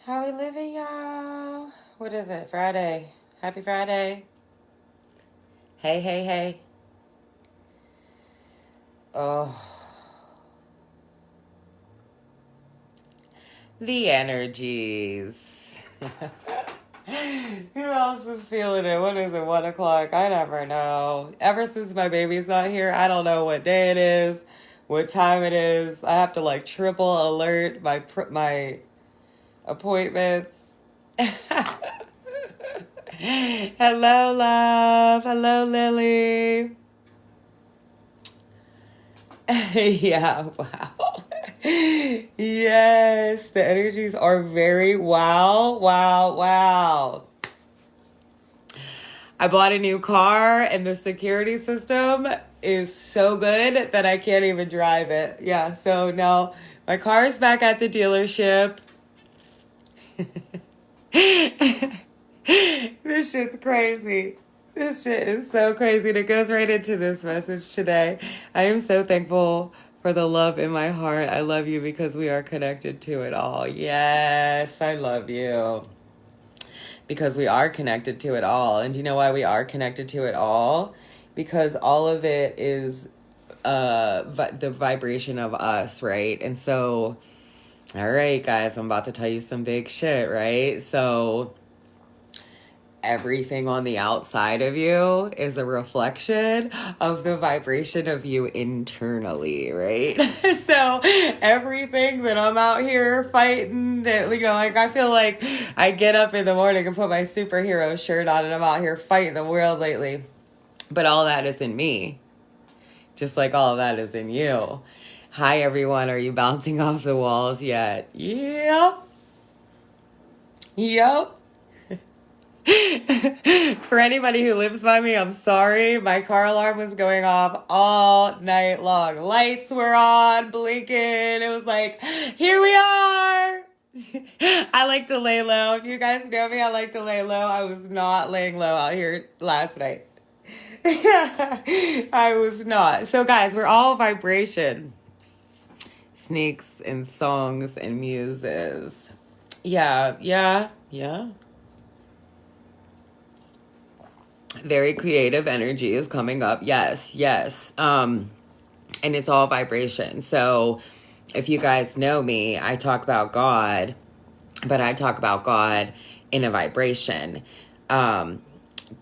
How we living, y'all? What is it? Friday. Happy Friday. Hey, hey, hey. Oh, the energies. Who else is feeling it? What is it? 1 o'clock? I never know. Ever since my baby's not here, I don't know what day it is, what time it is. I have to like triple alert my appointments. Hello, love. Hello, Lily. Yeah, wow. Yes, the energies are very wow, wow, wow. I bought a new car and the security system is so good that I can't even drive it. Yeah, so now my car is back at the dealership. This shit's crazy. This shit is so crazy. And it goes right into this message today. I am so thankful for the love in my heart. I love you because we are connected to it all. Yes, I love you. Because we are connected to it all. And do you know why we are connected to it all? Because all of it is the vibration of us, right? And so, all right, guys, I'm about to tell you some big shit, right? So everything on the outside of you is a reflection of the vibration of you internally, right? So everything that I'm out here fighting, like I feel like I get up in the morning and put my superhero shirt on and I'm out here fighting the world lately. But all that is in me, just like all of that is in you. Hi, everyone. Are you bouncing off the walls yet? Yep. Yep. For anybody who lives by me, I'm sorry. My car alarm was going off all night long. Lights were on, blinking. It was like, here we are. I like to lay low. If you guys know me, I like to lay low. I was not laying low out here last night. I was not. So, guys, we're all vibration. Sneaks and songs and muses. Yeah. Very creative energy is coming up. Yes. And it's all vibration. So if you guys know me, I talk about God, but I talk about God in a vibration.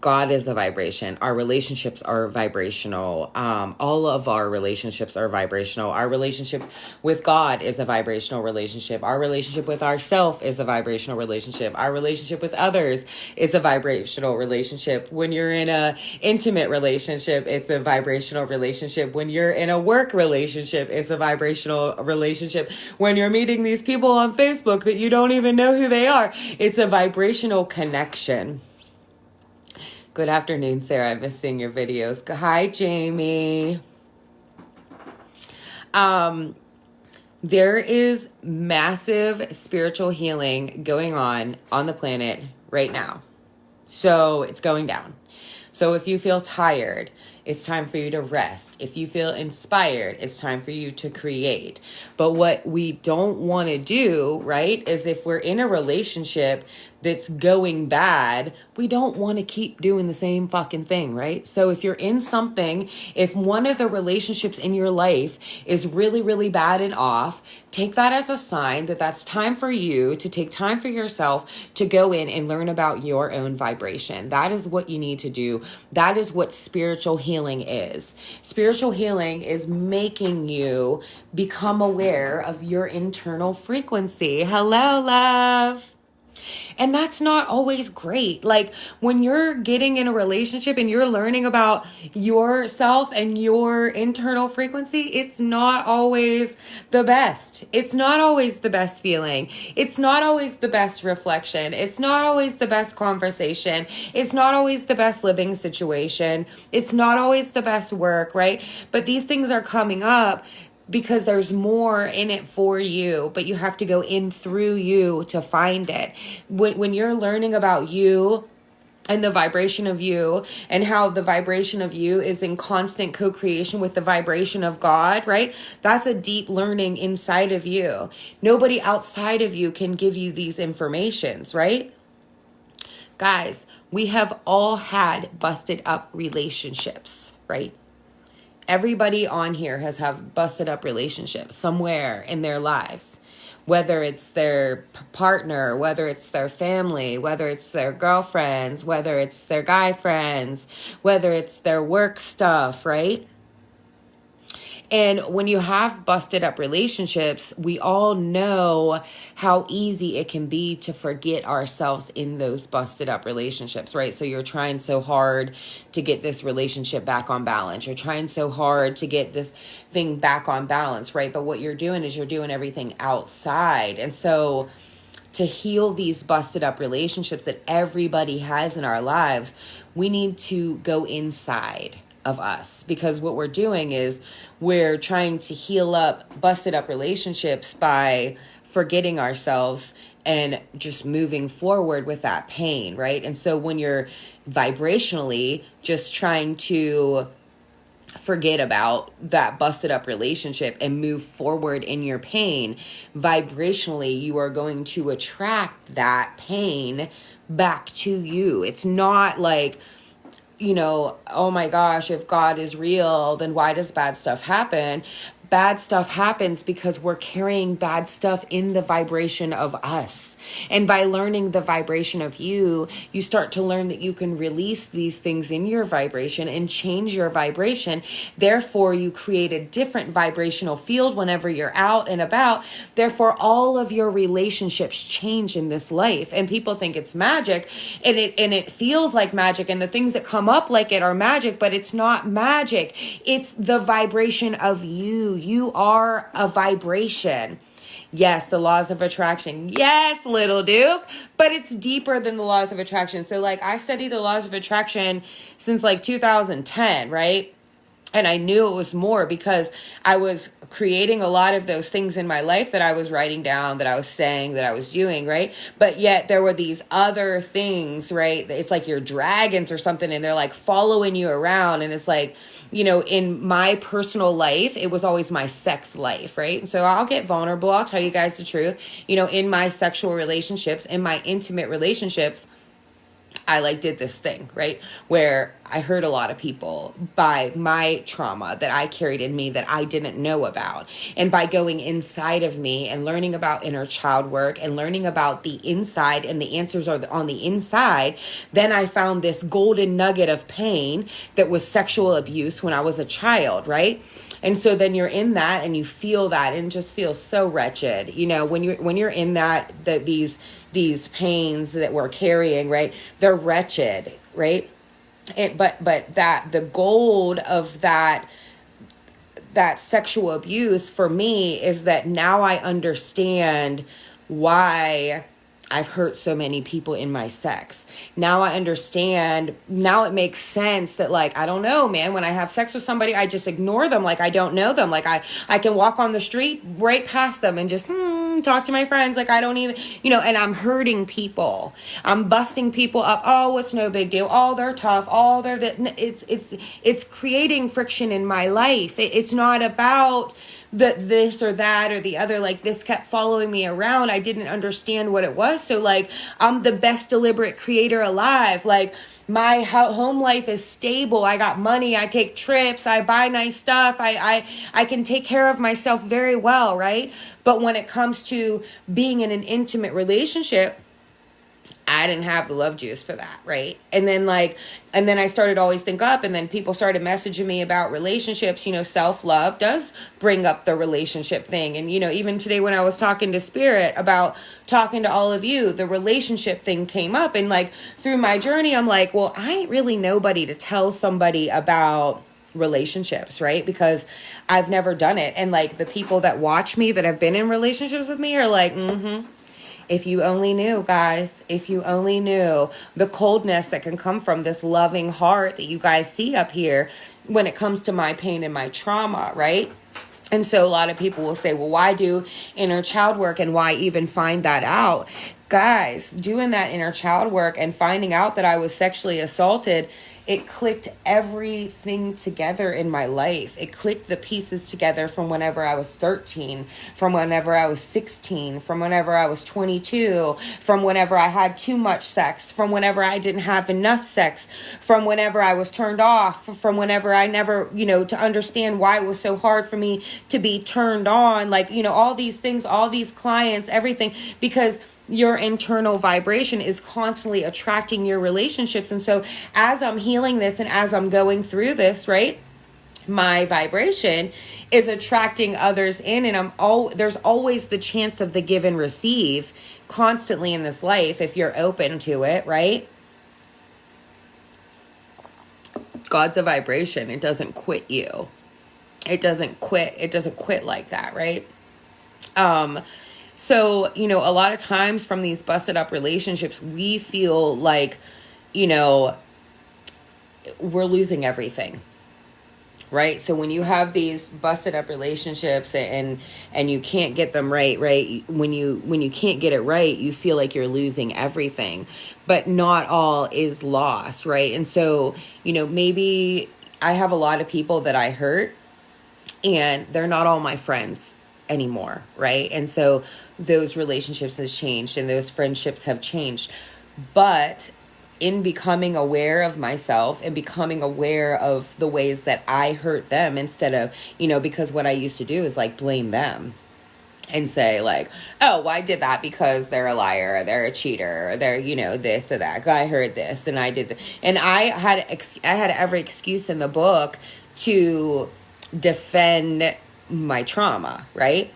God is a vibration. Our relationships are vibrational. All of our relationships are vibrational. Our relationship with God is a vibrational relationship. Our relationship with ourself is a vibrational relationship. Our relationship with others is a vibrational relationship. When you're in a intimate relationship, it's a vibrational relationship. When you're in a work relationship, it's a vibrational relationship. When you're meeting these people on Facebook that you don't even know who they are, it's a vibrational connection. Good afternoon, Sarah. I miss seeing your videos. Hi, Jamie. There is massive spiritual healing going on the planet right now. So it's going down. So if you feel tired, it's time for you to rest. If you feel inspired, it's time for you to create. But what we don't want to do, right, is if we're in a relationship that's going bad, we don't want to keep doing the same fucking thing, right? So if you're in something, if one of the relationships in your life is really, really bad and off, take that as a sign that that's time for you to take time for yourself to go in and learn about your own vibration. That is what you need to do. That is what spiritual healing is. Spiritual healing is making you become aware of your internal frequency. Hello, love. And that's not always great. Like when you're getting in a relationship and you're learning about yourself and your internal frequency, it's not always the best. It's not always the best feeling. It's not always the best reflection. It's not always the best conversation. It's not always the best living situation. It's not always the best work, right? But these things are coming up because there's more in it for you, but you have to go in through you to find it. When you're learning about you and the vibration of you, and how the vibration of you is in constant co-creation with the vibration of God, right? That's a deep learning inside of you. Nobody outside of you can give you these informations, right? Guys, we have all had busted up relationships, right? Everybody on here has have busted up relationships somewhere in their lives. Whether it's their partner, whether it's their family, whether it's their girlfriends, whether it's their guy friends, whether it's their work stuff, right? And when you have busted up relationships, we all know how easy it can be to forget ourselves in those busted up relationships, right? So you're trying so hard to get this relationship back on balance. You're trying so hard to get this thing back on balance, right? But what you're doing is you're doing everything outside. And so to heal these busted up relationships that everybody has in our lives, we need to go inside of us, because what we're doing is we're trying to heal up busted up relationships by forgetting ourselves and just moving forward with that pain, right? And so when you're vibrationally just trying to forget about that busted up relationship and move forward in your pain, vibrationally, you are going to attract that pain back to you. It's not like, oh my gosh, if God is real, then why does bad stuff happen? Bad stuff happens because we're carrying bad stuff in the vibration of us. And by learning the vibration of you, you start to learn that you can release these things in your vibration and change your vibration. Therefore, you create a different vibrational field whenever you're out and about. Therefore, all of your relationships change in this life. And people think it's magic, and it feels like magic, and the things that come up like it are magic, but it's not magic. It's the vibration of you. You are a vibration. Yes, the laws of attraction. Yes, little Duke. But it's deeper than the laws of attraction. So I studied the laws of attraction since 2010, right? And I knew it was more because I was creating a lot of those things in my life that I was writing down, that I was saying, that I was doing, right? But yet there were these other things, right? It's like your dragons or something, and they're following you around. And it's in my personal life, it was always my sex life, right? And so I'll get vulnerable. I'll tell you guys the truth. In my sexual relationships, in my intimate relationships, I did this thing, right? Where I hurt a lot of people by my trauma that I carried in me that I didn't know about. And by going inside of me and learning about inner child work and learning about the inside, and the answers are on the inside, then I found this golden nugget of pain that was sexual abuse when I was a child, right? And so then you're in that and you feel that and just feel so wretched. When you're in that these pains that we're carrying, right? They're wretched, right? But that the gold of that sexual abuse for me is that now I understand why I've hurt so many people in my sex. Now I understand. Now it makes sense that I don't know, man, when I have sex with somebody, I just ignore them. I don't know them. I can walk on the street right past them and just talk to my friends. I don't even, and I'm hurting people. I'm busting people up. Oh, it's no big deal. Oh, they're tough. Oh, they're that. It's creating friction in my life. It's not about this or that or the other. This kept following me around. I didn't understand what it was. So I'm the best deliberate creator alive. My home life is stable. I got money. I take trips. I buy nice stuff. I can take care of myself very well, right? But when it comes to being in an intimate relationship, I didn't have the love juice for that, right? And then I started to always think up, and then people started messaging me about relationships. Self-love does bring up the relationship thing. And, even today when I was talking to Spirit about talking to all of you, the relationship thing came up. And through my journey, I'm well, I ain't really nobody to tell somebody about relationships, right? Because I've never done it. And the people that watch me that have been in relationships with me are if you only knew, guys, if you only knew the coldness that can come from this loving heart that you guys see up here when it comes to my pain and my trauma, right? And so a lot of people will say, well, why do inner child work and why even find that out? Guys, doing that inner child work and finding out that I was sexually assaulted, it clicked everything together in my life. It clicked the pieces together from whenever I was 13, from whenever I was 16, from whenever I was 22, from whenever I had too much sex, from whenever I didn't have enough sex, from whenever I was turned off, from whenever I never, to understand why it was so hard for me to be turned on, like, all these things, all these clients, everything, because your internal vibration is constantly attracting your relationships. And so as I'm healing this and as I'm going through this, right, my vibration is attracting others in, and there's always the chance of the give and receive constantly in this life if you're open to it, right? God's a vibration. It doesn't quit you. It doesn't quit like that, right? So, a lot of times from these busted up relationships, we feel like, we're losing everything, right? So when you have these busted up relationships and you can't get them right? When you can't get it right, you feel like you're losing everything, but not all is lost, right? And so, maybe I have a lot of people that I hurt and they're not all my friends anymore, right? And so those relationships has changed and those friendships have changed. But in becoming aware of myself and becoming aware of the ways that I hurt them, instead of, because what I used to do is like blame them and say like, oh, well, I did that because they're a liar, or they're a cheater, or they're, this or that. I heard this and I did this. And I had every excuse in the book to defend my trauma, right?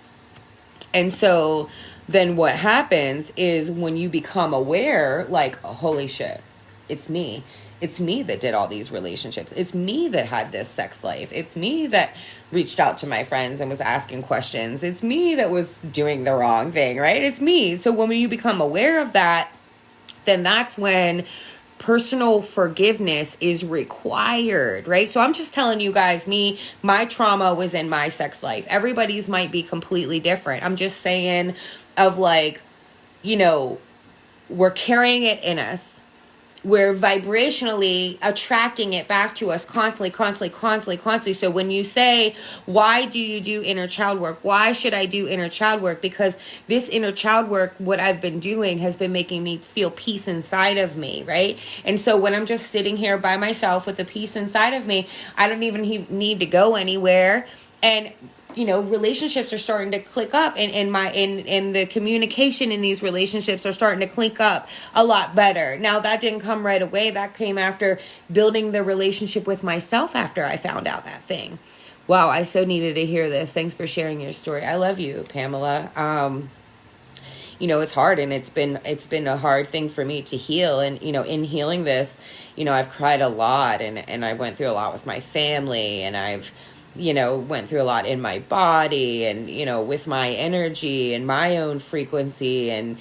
And so then what happens is when you become aware, like, oh, holy shit, it's me. It's me that did all these relationships. It's me that had this sex life. It's me that reached out to my friends and was asking questions. It's me that was doing the wrong thing, right? It's me. So when you become aware of that, then that's when personal forgiveness is required, right? So I'm just telling you guys, my trauma was in my sex life. Everybody's might be completely different. I'm just saying of like, we're carrying it in us. We're vibrationally attracting it back to us constantly. So when you say, why do you do inner child work? Why should I do inner child work? Because this inner child work, what I've been doing has been making me feel peace inside of me, right? And so when I'm just sitting here by myself with the peace inside of me, I don't even need to go anywhere. And relationships are starting to click up, and the communication in these relationships are starting to click up a lot better. Now, that didn't come right away. That came after building the relationship with myself after I found out that thing. Wow, I so needed to hear this. Thanks for sharing your story. I love you, Pamela. It's hard, and it's been a hard thing for me to heal. And, in healing this, I've cried a lot, and I went through a lot with my family, and I've went through a lot in my body and, with my energy and my own frequency and,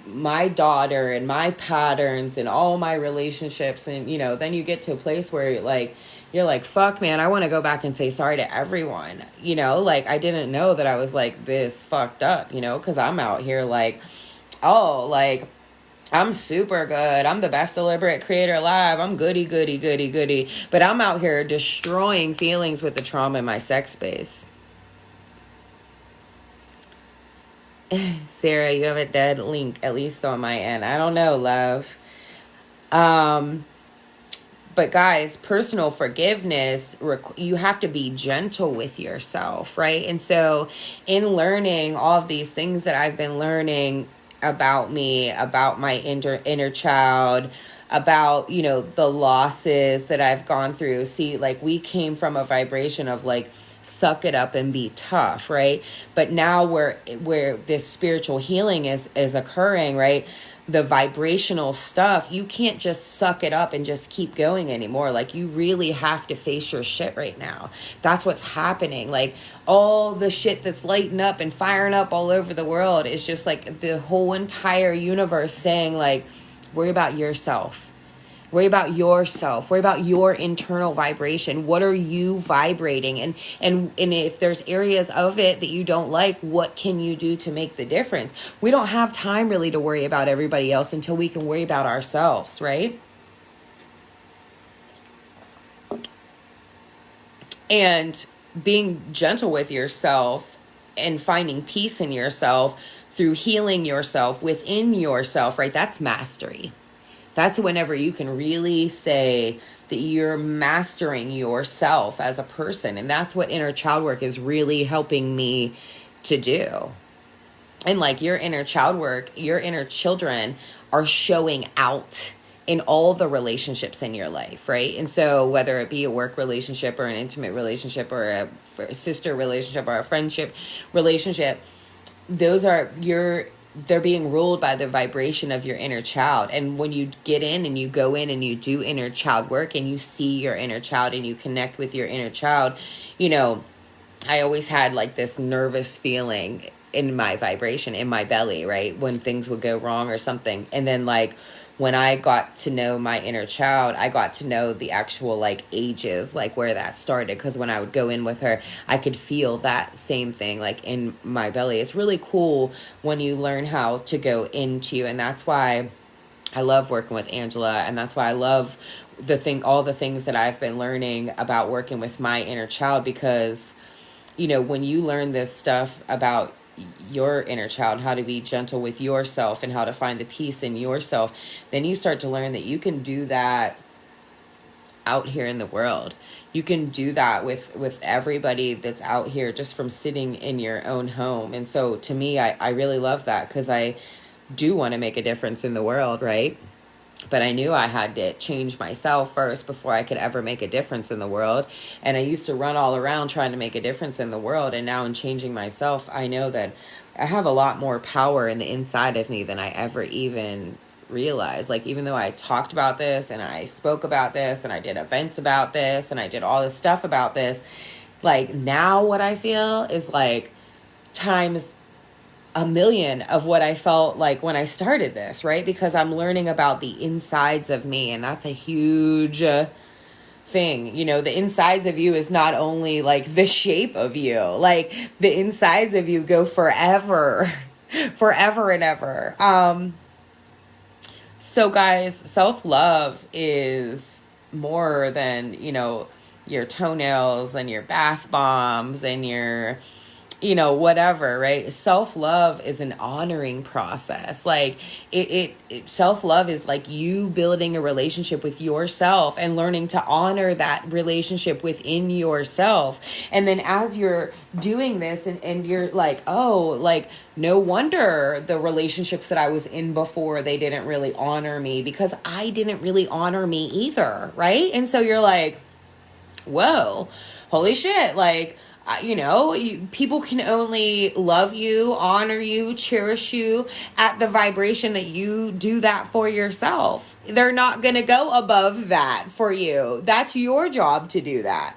my daughter and my patterns and all my relationships. And, then you get to a place where you're like, fuck, man, I want to go back and say sorry to everyone. I didn't know that I was like this fucked up, because I'm out here like, oh, like, I'm super good. I'm the best deliberate creator alive. I'm goody. But I'm out here destroying feelings with the trauma in my sex space. Sarah, you have a dead link, at least on my end. I don't know, love. But guys, personal forgiveness, you have to be gentle with yourself, right? And so in learning all of these things that I've been learning about me, about my inner child, about, the losses that I've gone through. See, like, we came from a vibration of like, suck it up and be tough, right? But now where this spiritual healing is occurring, right? The vibrational stuff, you can't just suck it up and just keep going anymore. Like, you really have to face your shit right now. That's what's happening. Like, all the shit that's lighting up and firing up all over the world is just like the whole entire universe saying like, worry about yourself. Worry about yourself. Worry about your internal vibration. What are you vibrating? And if there's areas of it that you don't like, what can you do to make the difference? We don't have time really to worry about everybody else until we can worry about ourselves, right? And being gentle with yourself and finding peace in yourself through healing yourself within yourself, right? That's mastery. That's whenever you can really say that you're mastering yourself as a person. And that's what inner child work is really helping me to do. And like your inner child work, your inner children are showing out in all the relationships in your life, right? And so whether it be a work relationship or an intimate relationship or a sister relationship or a friendship relationship, those are they're being ruled by the vibration of your inner child. And when you get in and you go in and you do inner child work and you see your inner child and you connect with your inner child, I always had like this nervous feeling in my vibration, in my belly, right? When things would go wrong or something. And then like when I got to know my inner child, I got to know the actual like ages, like where that started. Because when I would go in with her, I could feel that same thing like in my belly. It's really cool when you learn how to go into you. And that's why I love working with Angela. And that's why I love all the things that I've been learning about working with my inner child. Because, when you learn this stuff about your inner child, how to be gentle with yourself and how to find the peace in yourself, then you start to learn that you can do that out here in the world. You can do that with everybody that's out here just from sitting in your own home. And so to me, I really love that because I do want to make a difference in the world, right? But I knew I had to change myself first before I could ever make a difference in the world. And I used to run all around trying to make a difference in the world. And now in changing myself, I know that I have a lot more power in the inside of me than I ever even realized. Like, even though I talked about this and I spoke about this and I did events about this and I did all this stuff about this, like now what I feel is like times a million of what I felt like when I started this, right? Because I'm learning about the insides of me, and that's a huge thing. The insides of you is not only like the shape of you, like the insides of you go forever, forever and ever. So guys, self-love is more than, your toenails and your bath bombs and your whatever, right? Self-love is an honoring process. Like self-love is like you building a relationship with yourself and learning to honor that relationship within yourself. And then as you're doing this and you're like, oh, like no wonder the relationships that I was in before, they didn't really honor me because I didn't really honor me either, right? And so you're like, whoa, holy shit, like, people can only love you, honor you, cherish you at the vibration that you do that for yourself. They're not going to go above that for you. That's your job to do that.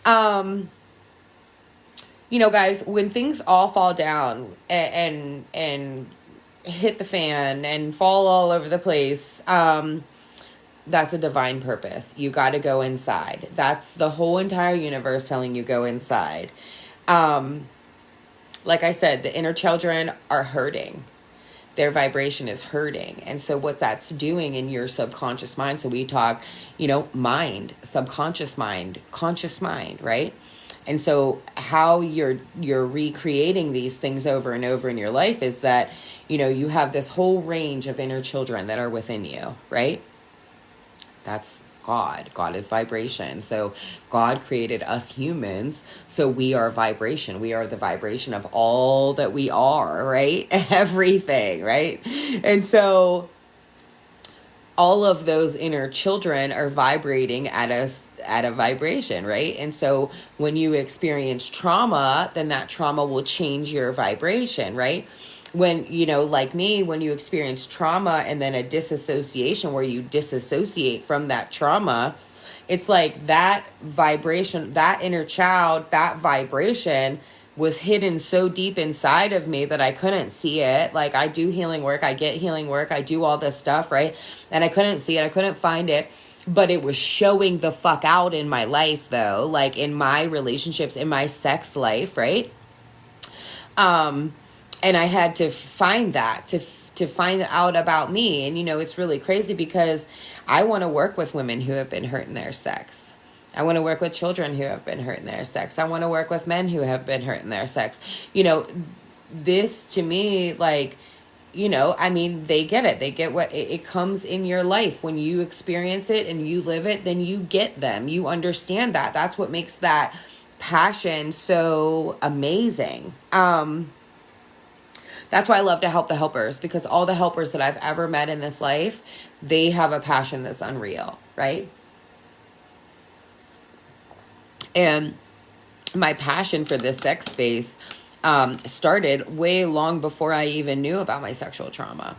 Guys, when things all fall down and hit the fan and fall all over the place, that's a divine purpose. You got to go inside. That's the whole entire universe telling you go inside. Like I said, the inner children are hurting. Their vibration is hurting. And so what that's doing in your subconscious mind, so we talk, mind, subconscious mind, conscious mind, right? And so how you're recreating these things over and over in your life is that, you have this whole range of inner children that are within you, right? That's God. God is vibration. So God created us humans. So we are vibration. We are the vibration of all that we are, right? Everything, right? And so all of those inner children are vibrating at a vibration, right? And so when you experience trauma, then that trauma will change your vibration, right? When, like me, when you experience trauma and then a disassociation where you disassociate from that trauma, it's like that vibration, that inner child, that vibration was hidden so deep inside of me that I couldn't see it. Like, I do healing work, I get healing work, I do all this stuff, right? And I couldn't see it, I couldn't find it, but it was showing the fuck out in my life, though, like in my relationships, in my sex life, right? And I had to find that, to find out about me. And, it's really crazy because I want to work with women who have been hurt in their sex. I want to work with children who have been hurt in their sex. I want to work with men who have been hurt in their sex. This to me, like, they get it. They get what it comes in your life. When you experience it and you live it, then you get them. You understand that. That's what makes that passion so amazing. That's why I love to help the helpers, because all the helpers that I've ever met in this life, they have a passion that's unreal, right? And my passion for this sex space started way long before I even knew about my sexual trauma.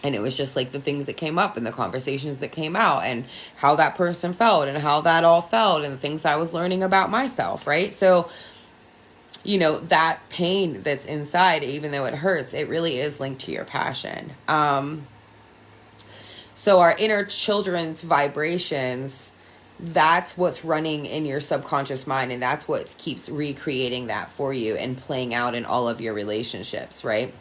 And it was just like the things that came up and the conversations that came out and how that person felt and how that all felt and the things I was learning about myself, right? So, that pain that's inside, even though it hurts, it really is linked to your passion. So our inner children's vibrations, that's what's running in your subconscious mind, and that's what keeps recreating that for you and playing out in all of your relationships, right?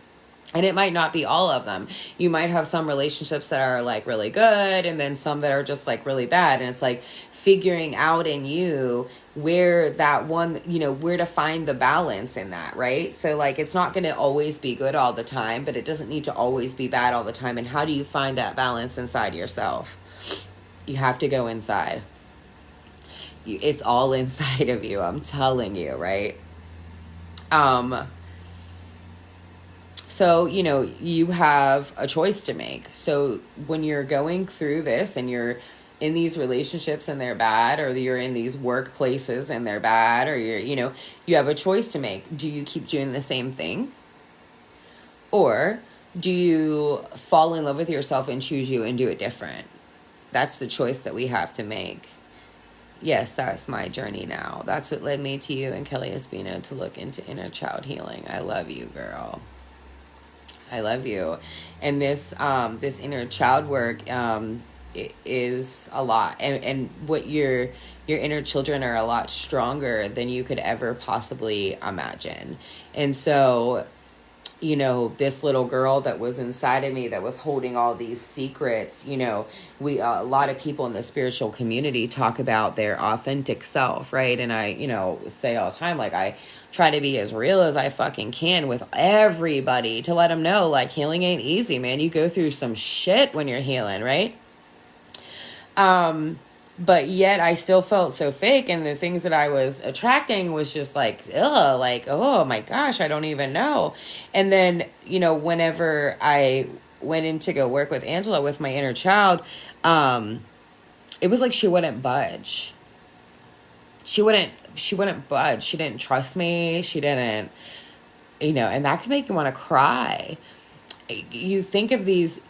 And it might not be all of them. You might have some relationships that are like really good and then some that are just like really bad. And it's like figuring out in you where that one, where to find the balance in that, right? So like it's not going to always be good all the time, but it doesn't need to always be bad all the time. And how do you find that balance inside yourself? You have to go inside. It's all inside of you, I'm telling you, right? So, you have a choice to make. So when you're going through this and you're in these relationships and they're bad, or you're in these workplaces and they're bad, or you have a choice to make. Do you keep doing the same thing? Or do you fall in love with yourself and choose you and do it different? That's the choice that we have to make. Yes, that's my journey now. That's what led me to you and Kelly Espino to look into inner child healing. I love you, girl. I love you. And this inner child work is a lot. And what your inner children are a lot stronger than you could ever possibly imagine. And so, this little girl that was inside of me that was holding all these secrets, a lot of people in the spiritual community talk about their authentic self, right? And I, say all the time, like, I try to be as real as I fucking can with everybody to let them know, like, healing ain't easy, man. You go through some shit when you're healing, right? But yet I still felt so fake, and the things that I was attracting was just like, ugh, like, oh my gosh, I don't even know. And then, whenever I went in to go work with Angela with my inner child, it was like she wouldn't budge. She wouldn't budge. She didn't trust me. She didn't, and that can make you want to cry. You think of the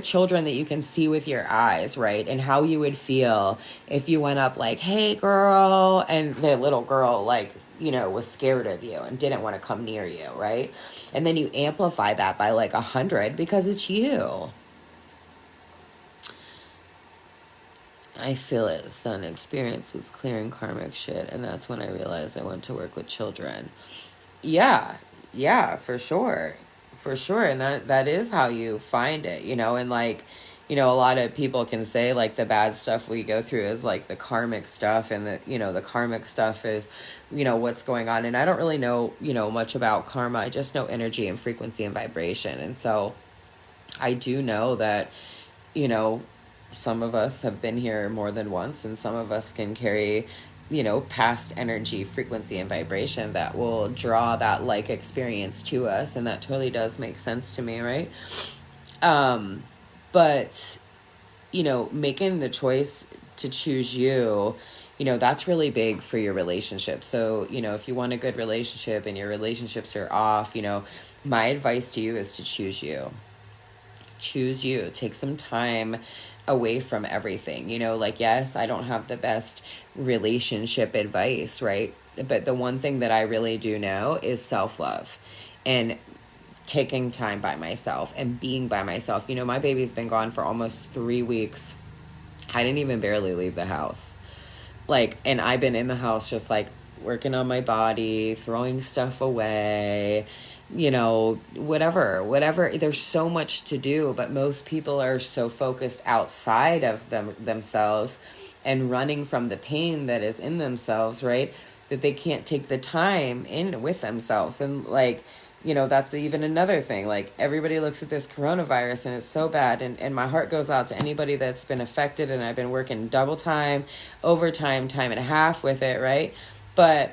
children that you can see with your eyes, right? And how you would feel if you went up like, hey, girl, and the little girl, like, was scared of you and didn't want to come near you, right? And then you amplify that by like 100 because it's you. I feel it. Son, experience was clearing karmic shit, and that's when I realized I went to work with children. Yeah, for sure. For sure. And that is how you find it, and like, a lot of people can say like the bad stuff we go through is like the karmic stuff, and the karmic stuff is, what's going on. And I don't really know, much about karma. I just know energy and frequency and vibration. And so I do know that, some of us have been here more than once, and some of us can carry past energy, frequency, and vibration that will draw that like experience to us. And that totally does make sense to me, right? But, making the choice to choose you, that's really big for your relationship. So, if you want a good relationship and your relationships are off, my advice to you is to choose you. Choose you. Take some time away from everything, like, yes, I don't have the best relationship advice, right? But the one thing that I really do know is self-love and taking time by myself and being by myself. You know, my baby's been gone for almost 3 weeks. I didn't even barely leave the house. Like, and I've been in the house just like working on my body, throwing stuff away, you know, whatever. There's so much to do, but most people are so focused outside of themselves and running from the pain that is in themselves, right? That they can't take the time in with themselves. And like, you know, that's even another thing. Like, everybody looks at this coronavirus and it's so bad. And my heart goes out to anybody that's been affected. And I've been working double time, overtime, time and a half with it, right? But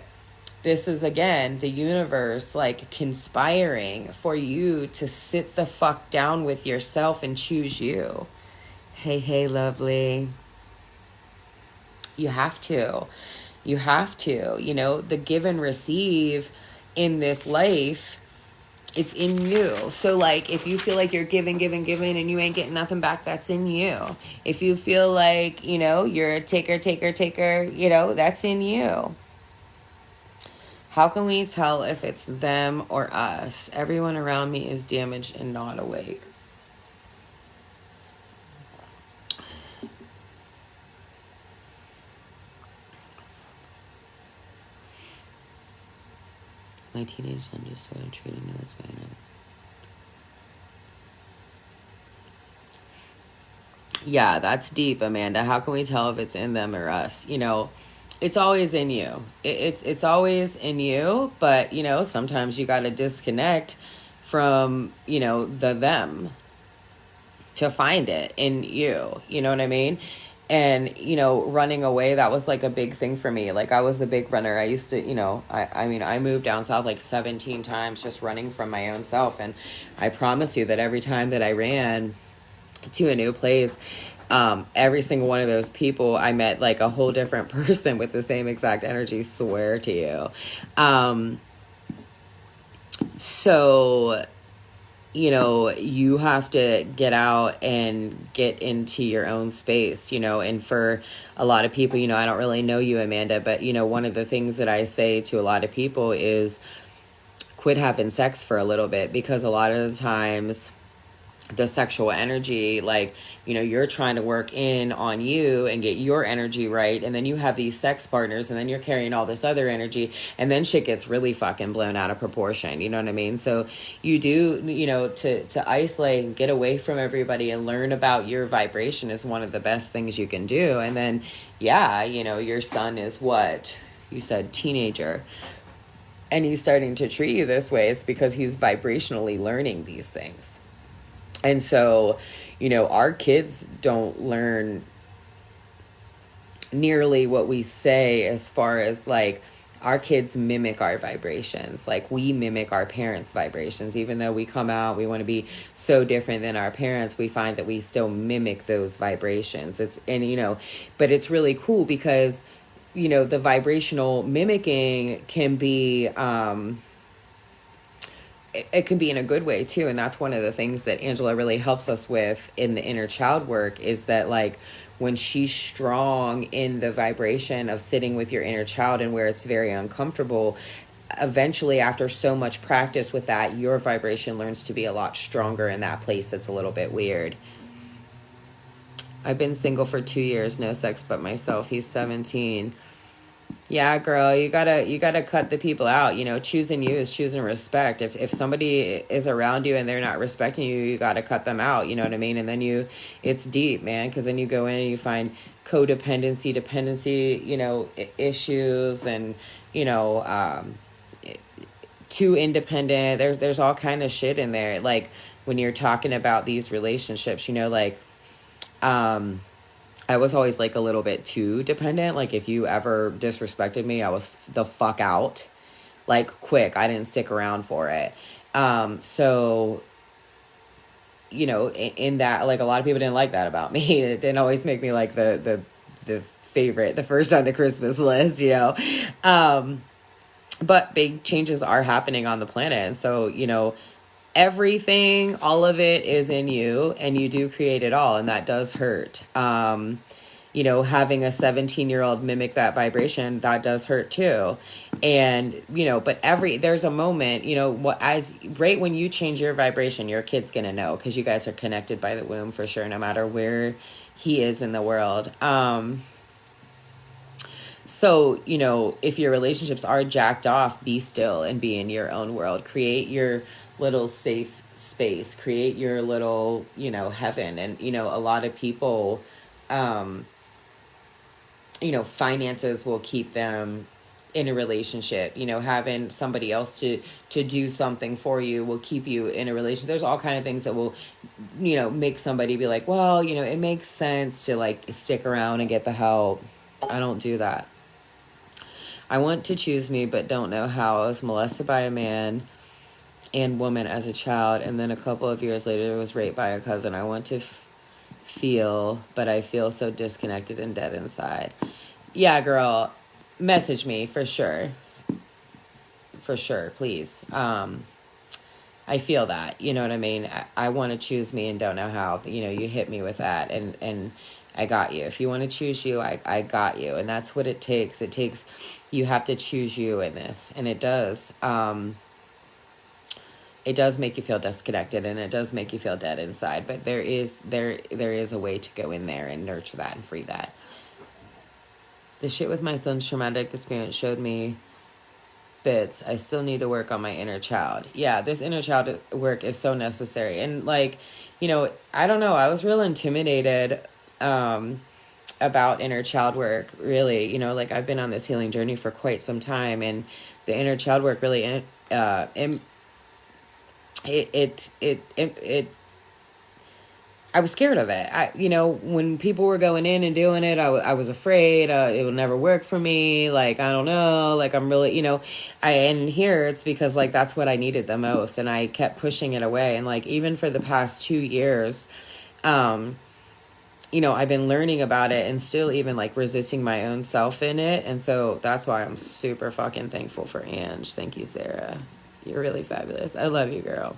this is, again, the universe, like, conspiring for you to sit the fuck down with yourself and choose you. Hey, lovely. You have to. You have to. You know, the give and receive in this life, it's in you. So, like, if you feel like you're giving, and you ain't getting nothing back, that's in you. If you feel like, you know, you're a taker, you know, that's in you. How can we tell if it's them or us? Everyone around me is damaged and not awake. My teenage son just started treating me this way. Yeah, that's deep, Amanda. How can we tell if it's in them or us? You know, it's always in you. It's always in you, but, you know, sometimes you got to disconnect from, you know, the them to find it in you. You know what I mean? And, you know, running away, that was like a big thing for me. Like, I was a big runner. I used to, you know, I mean, I moved down south like 17 times just running from my own self. And I promise you that every time that I ran to a new place, every single one of those people, I met like a whole different person with the same exact energy, swear to you. So, you know, you have to get out and get into your own space, you know. And for a lot of people, you know, I don't really know you, Amanda, but, you know, one of the things that I say to a lot of people is quit having sex for a little bit, because a lot of the times the sexual energy, like, you know, you're trying to work in on you and get your energy right, and then you have these sex partners, and then you're carrying all this other energy, and then shit gets really fucking blown out of proportion. You know what I mean? So you do, you know, to isolate and get away from everybody and learn about your vibration is one of the best things you can do. And then, yeah, you know, your son is what you said, teenager, and he's starting to treat you this way. It's because he's vibrationally learning these things. And so, you know, our kids don't learn nearly what we say, as far as like, our kids mimic our vibrations. Like, we mimic our parents' vibrations. Even though we come out, we want to be so different than our parents, we find that we still mimic those vibrations. You know, but it's really cool because, you know, the vibrational mimicking can be, it can be in a good way too. And that's one of the things that Angela really helps us with in the inner child work, is that, like, when she's strong in the vibration of sitting with your inner child and where it's very uncomfortable, eventually after so much practice with that, your vibration learns to be a lot stronger in that place that's a little bit weird. I've been single for 2 years, no sex but myself. He's 17. Yeah, girl, you gotta cut the people out. You know, choosing you is choosing respect. If somebody is around you and they're not respecting you, you gotta cut them out. You know what I mean? And then it's deep, man, because then you go in and you find codependency, dependency, you know, issues, and, you know, too independent. There's all kind of shit in there. Like, when you're talking about these relationships, you know, like, I was always like a little bit too dependent. Like, if you ever disrespected me, I was the fuck out. Like, quick. I didn't stick around for it. So, you know, in that, like, a lot of people didn't like that about me. It didn't always make me like the favorite, the first on the Christmas list, you know. But big changes are happening on the planet. And so, you know, all of it is in you, and you do create it all, and that does hurt. having a 17-year-old mimic that vibration, that does hurt too. And, but there's a moment, right when you change your vibration, your kid's going to know, because you guys are connected by the womb for sure, no matter where he is in the world. So, if your relationships are jacked off, be still and be in your own world. Create your little safe space. Create your little, heaven. And, a lot of people, finances will keep them in a relationship. Having somebody else to do something for you will keep you in a relationship. There's all kind of things that will, make somebody be like, well, it makes sense to like stick around and get the help. I don't do that. I want to choose me, but don't know how. I was molested by a man and woman as a child, and then a couple of years later was raped by a cousin. I want to feel, but I feel so disconnected and dead inside. Yeah, girl, message me for sure. For sure, please. I feel that, you know what I mean? I want to choose me and don't know how. You hit me with that, and I got you. If you want to choose you, I got you. And that's what it takes. You have to choose you in this. And it does. It does make you feel disconnected, and it does make you feel dead inside. But there is a way to go in there and nurture that and free that. The shit with my son's traumatic experience showed me bits. I still need to work on my inner child. Yeah, this inner child work is so necessary. And I don't know. I was real intimidated about inner child work, really. I've been on this healing journey for quite some time, and the inner child work really I was scared of it. When people were going in and doing it, I was afraid it would never work for me. Like, I don't know, like I'm really, and here it's because that's what I needed the most. And I kept pushing it away. And even for the past 2 years, I've been learning about it and still even resisting my own self in it. And so that's why I'm super fucking thankful for Ange. Thank you, Sarah. You're really fabulous. I love you, girl.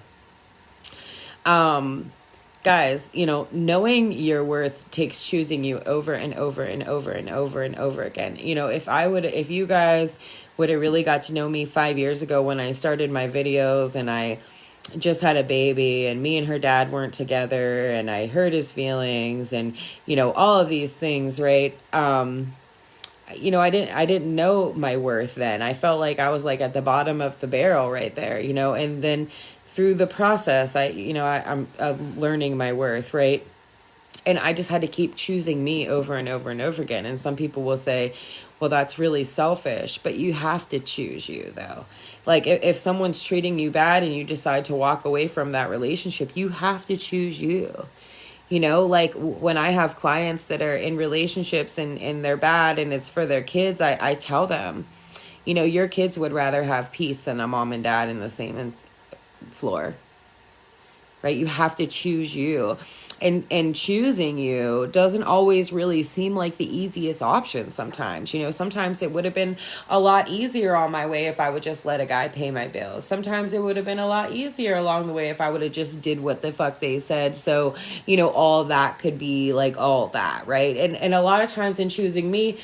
Guys, knowing your worth takes choosing you over and over and over and over and over again. If you guys would have really got to know me 5 years ago when I started my videos and I just had a baby and me and her dad weren't together and I hurt his feelings and, all of these things, right? I didn't know my worth then. I felt like I was at the bottom of the barrel right there, and then through the process, I'm learning my worth, right? And I just had to keep choosing me over and over and over again. And some people will say, well, that's really selfish, but you have to choose you though. If someone's treating you bad and you decide to walk away from that relationship, you have to choose you. When I have clients that are in relationships and they're bad and it's for their kids, I tell them, your kids would rather have peace than a mom and dad in the same floor, right? You have to choose you, and choosing you doesn't always really seem like the easiest option. Sometimes sometimes it would have been a lot easier on my way if I would just let a guy pay my bills. Sometimes it would have been a lot easier along the way if I would have just did what the fuck they said. So all that could be all that, right? And a lot of times in choosing me,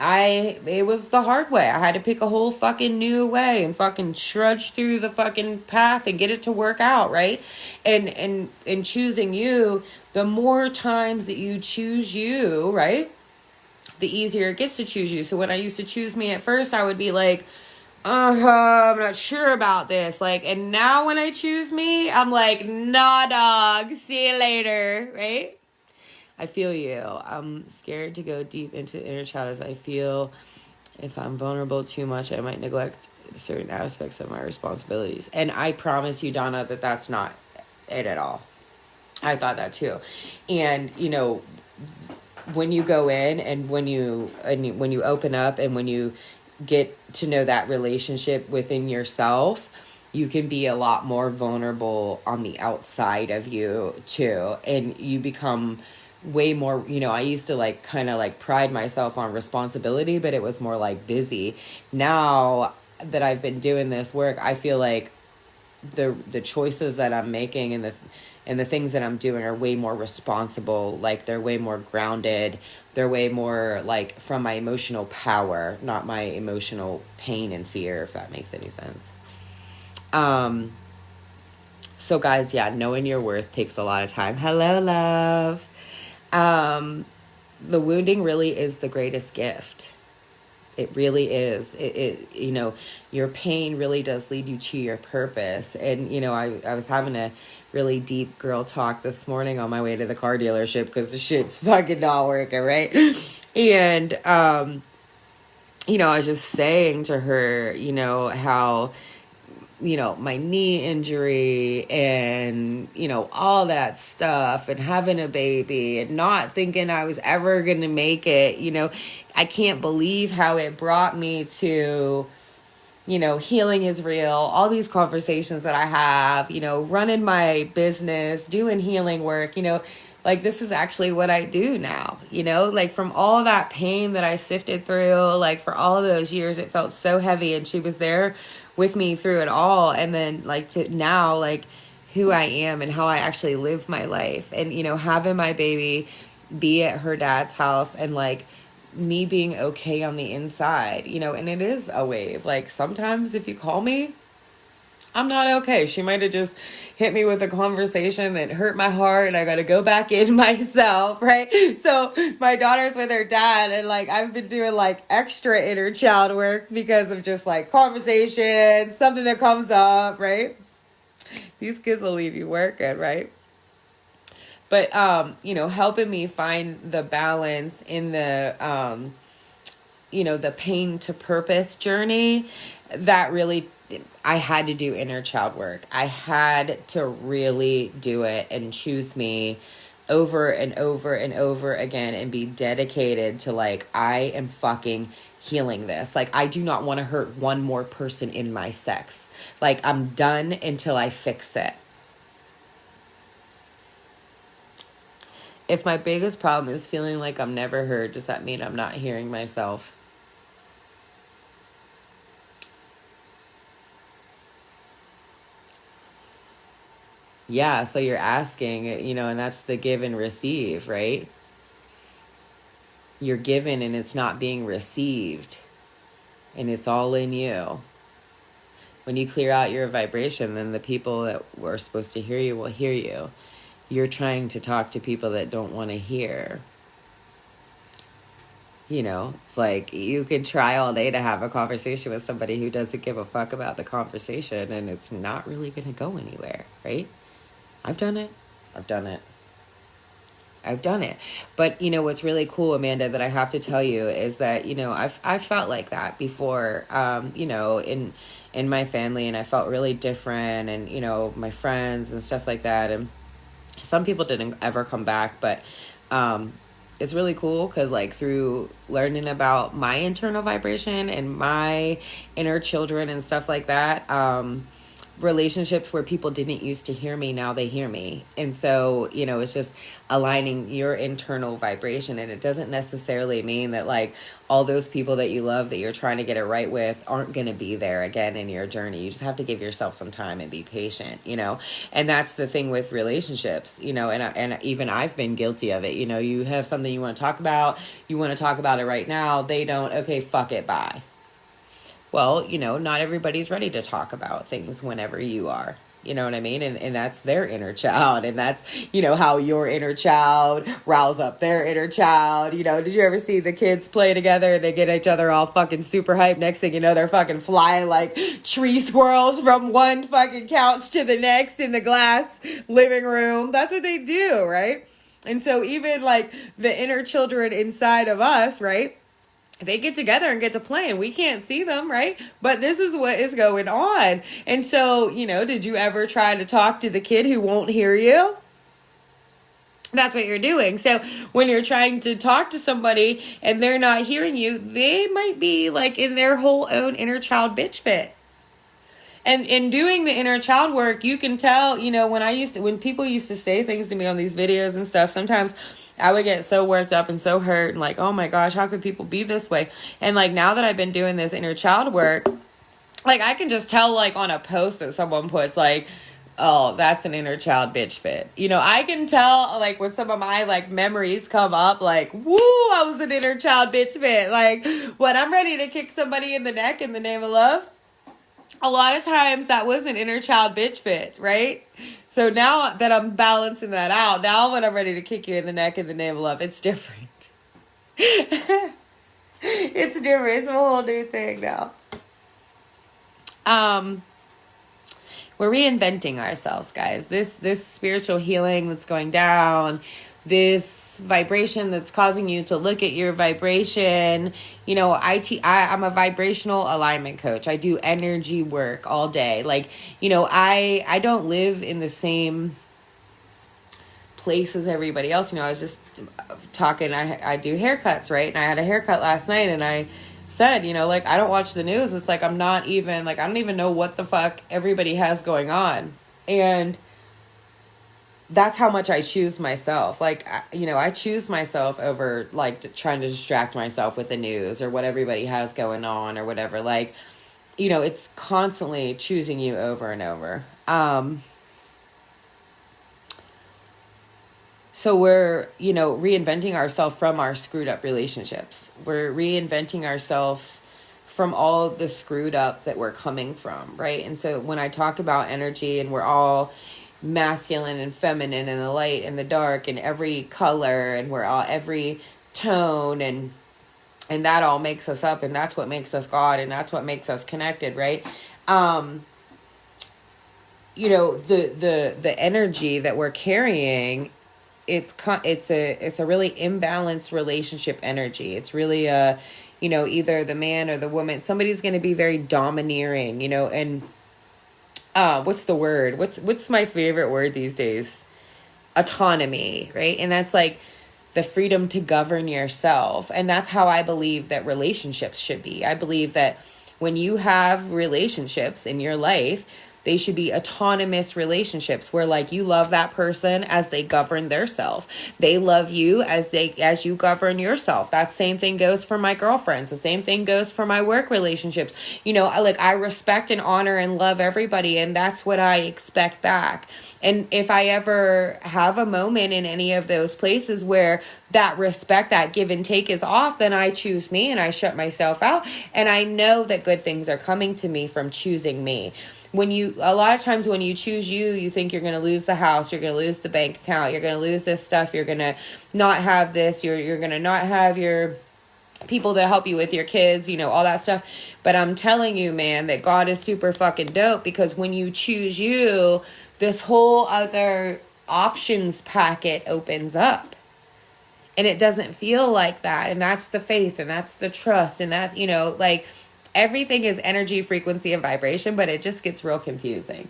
it was the hard way. I had to pick a whole fucking new way and fucking trudge through the fucking path and get it to work out, right? And choosing you, the more times that you choose you, right, the easier it gets to choose you. So when I used to choose me at first, I would be like, I'm not sure about this. And now when I choose me, I'm like, nah, dog, see you later, right? I feel you. I'm scared to go deep into inner child as I feel if I'm vulnerable too much, I might neglect certain aspects of my responsibilities. And I promise you, Donna, that that's not it at all. I thought that too. And, when you go in and when you open up and when you get to know that relationship within yourself, you can be a lot more vulnerable on the outside of you too. And you become way more, I used to kind of pride myself on responsibility, but it was more busy. Now that I've been doing this work, I feel like the choices that I'm making and the things that I'm doing are way more responsible. Like, they're way more grounded. They're way more like from my emotional power, not my emotional pain and fear, if that makes any sense. So guys, yeah, knowing your worth takes a lot of time. Hello, love. The wounding really is the greatest gift. It really is. It you know, your pain really does lead you to your purpose. And, you know, I was having a really deep girl talk this morning on my way to the car dealership because the shit's fucking not working, right? And, you know, I was just saying to her, you know, how, you know, my knee injury and, you know, all that stuff and having a baby and not thinking I was ever going to make it, you know, I can't believe how it brought me to, you know, healing is real, all these conversations that I have, you know, running my business, doing healing work, you know, like this is actually what I do now, you know, like from all that pain that I sifted through, like for all of those years, it felt so heavy and she was there with me through it all. And then like to now, like who I am and how I actually live my life and, you know, having my baby be at her dad's house and like me being okay on the inside, you know, and it is a wave. Like sometimes if you call me, I'm not okay. She might have just hit me with a conversation that hurt my heart and I got to go back in myself, right? So my daughter's with her dad and like I've been doing like extra inner child work because of just like conversations, something that comes up, right? These kids will leave you working, right? But, you know, helping me find the balance in the, you know, the pain to purpose journey, that really, I had to do inner child work. I had to really do it and choose me over and over and over again and be dedicated to like, I am fucking healing this. Like, I do not want to hurt one more person in my sex. Like, I'm done until I fix it. If my biggest problem is feeling like I'm never heard, does that mean I'm not hearing myself? Yeah, so you're asking, you know, and that's the give and receive, right? You're given and it's not being received. And it's all in you. When you clear out your vibration, then the people that were supposed to hear you will hear you. You're trying to talk to people that don't want to hear. You know, it's like you could try all day to have a conversation with somebody who doesn't give a fuck about the conversation and it's not really going to go anywhere, right? I've done it. I've done it. But, you know, what's really cool, Amanda, that I have to tell you is that, you know, I've felt like that before, you know, in my family, and I felt really different and, you know, my friends and stuff like that. And some people didn't ever come back, but it's really cool because like through learning about my internal vibration and my inner children and stuff like that, relationships where people didn't used to hear me, now they hear me. And so, you know, it's just aligning your internal vibration. And it doesn't necessarily mean that like all those people that you love that you're trying to get it right with aren't going to be there again in your journey. You just have to give yourself some time and be patient, you know. And that's the thing with relationships, you know, and even I've been guilty of it. You know, you have something you want to talk about, you want to talk about it right now, they don't, okay, fuck it, bye. Well, you know, not everybody's ready to talk about things whenever you are. You know what I mean? And that's their inner child. And that's, you know, how your inner child riles up their inner child. You know, did you ever see the kids play together? They get each other all fucking super hyped. Next thing you know, they're fucking flying like tree squirrels from one fucking couch to the next in the glass living room. That's what they do, right? And so even like the inner children inside of us, right? They get together and get to play and we can't see them, right? But this is what is going on. And so, you know, did you ever try to talk to the kid who won't hear you? That's what you're doing. So when you're trying to talk to somebody and they're not hearing you, they might be like in their whole own inner child bitch fit. And in doing the inner child work, you can tell, you know, when people used to say things to me on these videos and stuff, sometimes I would get so worked up and so hurt and like, oh my gosh, how could people be this way? And like now that I've been doing this inner child work, like, I can just tell, like, on a post that someone puts, like, oh, that's an inner child bitch fit. You know, I can tell, like, when some of my, like, memories come up, like, woo, I was an inner child bitch fit. Like, when I'm ready to kick somebody in the neck in the name of love, a lot of times that was an inner child bitch fit, right? So now that I'm balancing that out, now when I'm ready to kick you in the neck in the name of love, it's different. It's different. It's a whole new thing now. We're reinventing ourselves, guys. This spiritual healing that's going down, this vibration that's causing you to look at your vibration. You know, I'm a vibrational alignment coach. I do energy work all day. Like, you know, I don't live in the same place as everybody else. You know, I was just talking, I do haircuts, right? And I had a haircut last night, and I said, you know, like, I don't watch the news. It's like, I don't even know what the fuck everybody has going on. And that's how much I choose myself. Like, you know, I choose myself over, like, trying to distract myself with the news or what everybody has going on or whatever. Like, you know, it's constantly choosing you over and over. So we're, you know, reinventing ourselves from our screwed up relationships. We're reinventing ourselves from all the screwed up that we're coming from, right? And so when I talk about energy, and we're all masculine and feminine and the light and the dark and every color, and we're all every tone, and that all makes us up, and that's what makes us God, and that's what makes us connected, right? You know, the energy that we're carrying, it's a really imbalanced relationship energy. It's really you know, either the man or the woman, somebody's going to be very domineering, you know, and what's the word? What's my favorite word these days? Autonomy, right? And that's like the freedom to govern yourself. And that's how I believe that relationships should be. I believe that when you have relationships in your life, they should be autonomous relationships where, like, you love that person as they govern their self. They love you as you govern yourself. That same thing goes for my girlfriends. The same thing goes for my work relationships. You know, I respect and honor and love everybody, and that's what I expect back. And if I ever have a moment in any of those places where that respect, that give and take is off, then I choose me and I shut myself out. And I know that good things are coming to me from choosing me. A lot of times when you choose you think you're going to lose the house, you're going to lose the bank account, you're going to lose this stuff, you're going to not have this, you're going to not have your people that help you with your kids, you know, all that stuff. But I'm telling you, man, that God is super fucking dope, because when you choose you, this whole other options packet opens up. And it doesn't feel like that. And that's the faith, and that's the trust, and that's, you know, like, everything is energy, frequency, and vibration, but it just gets real confusing.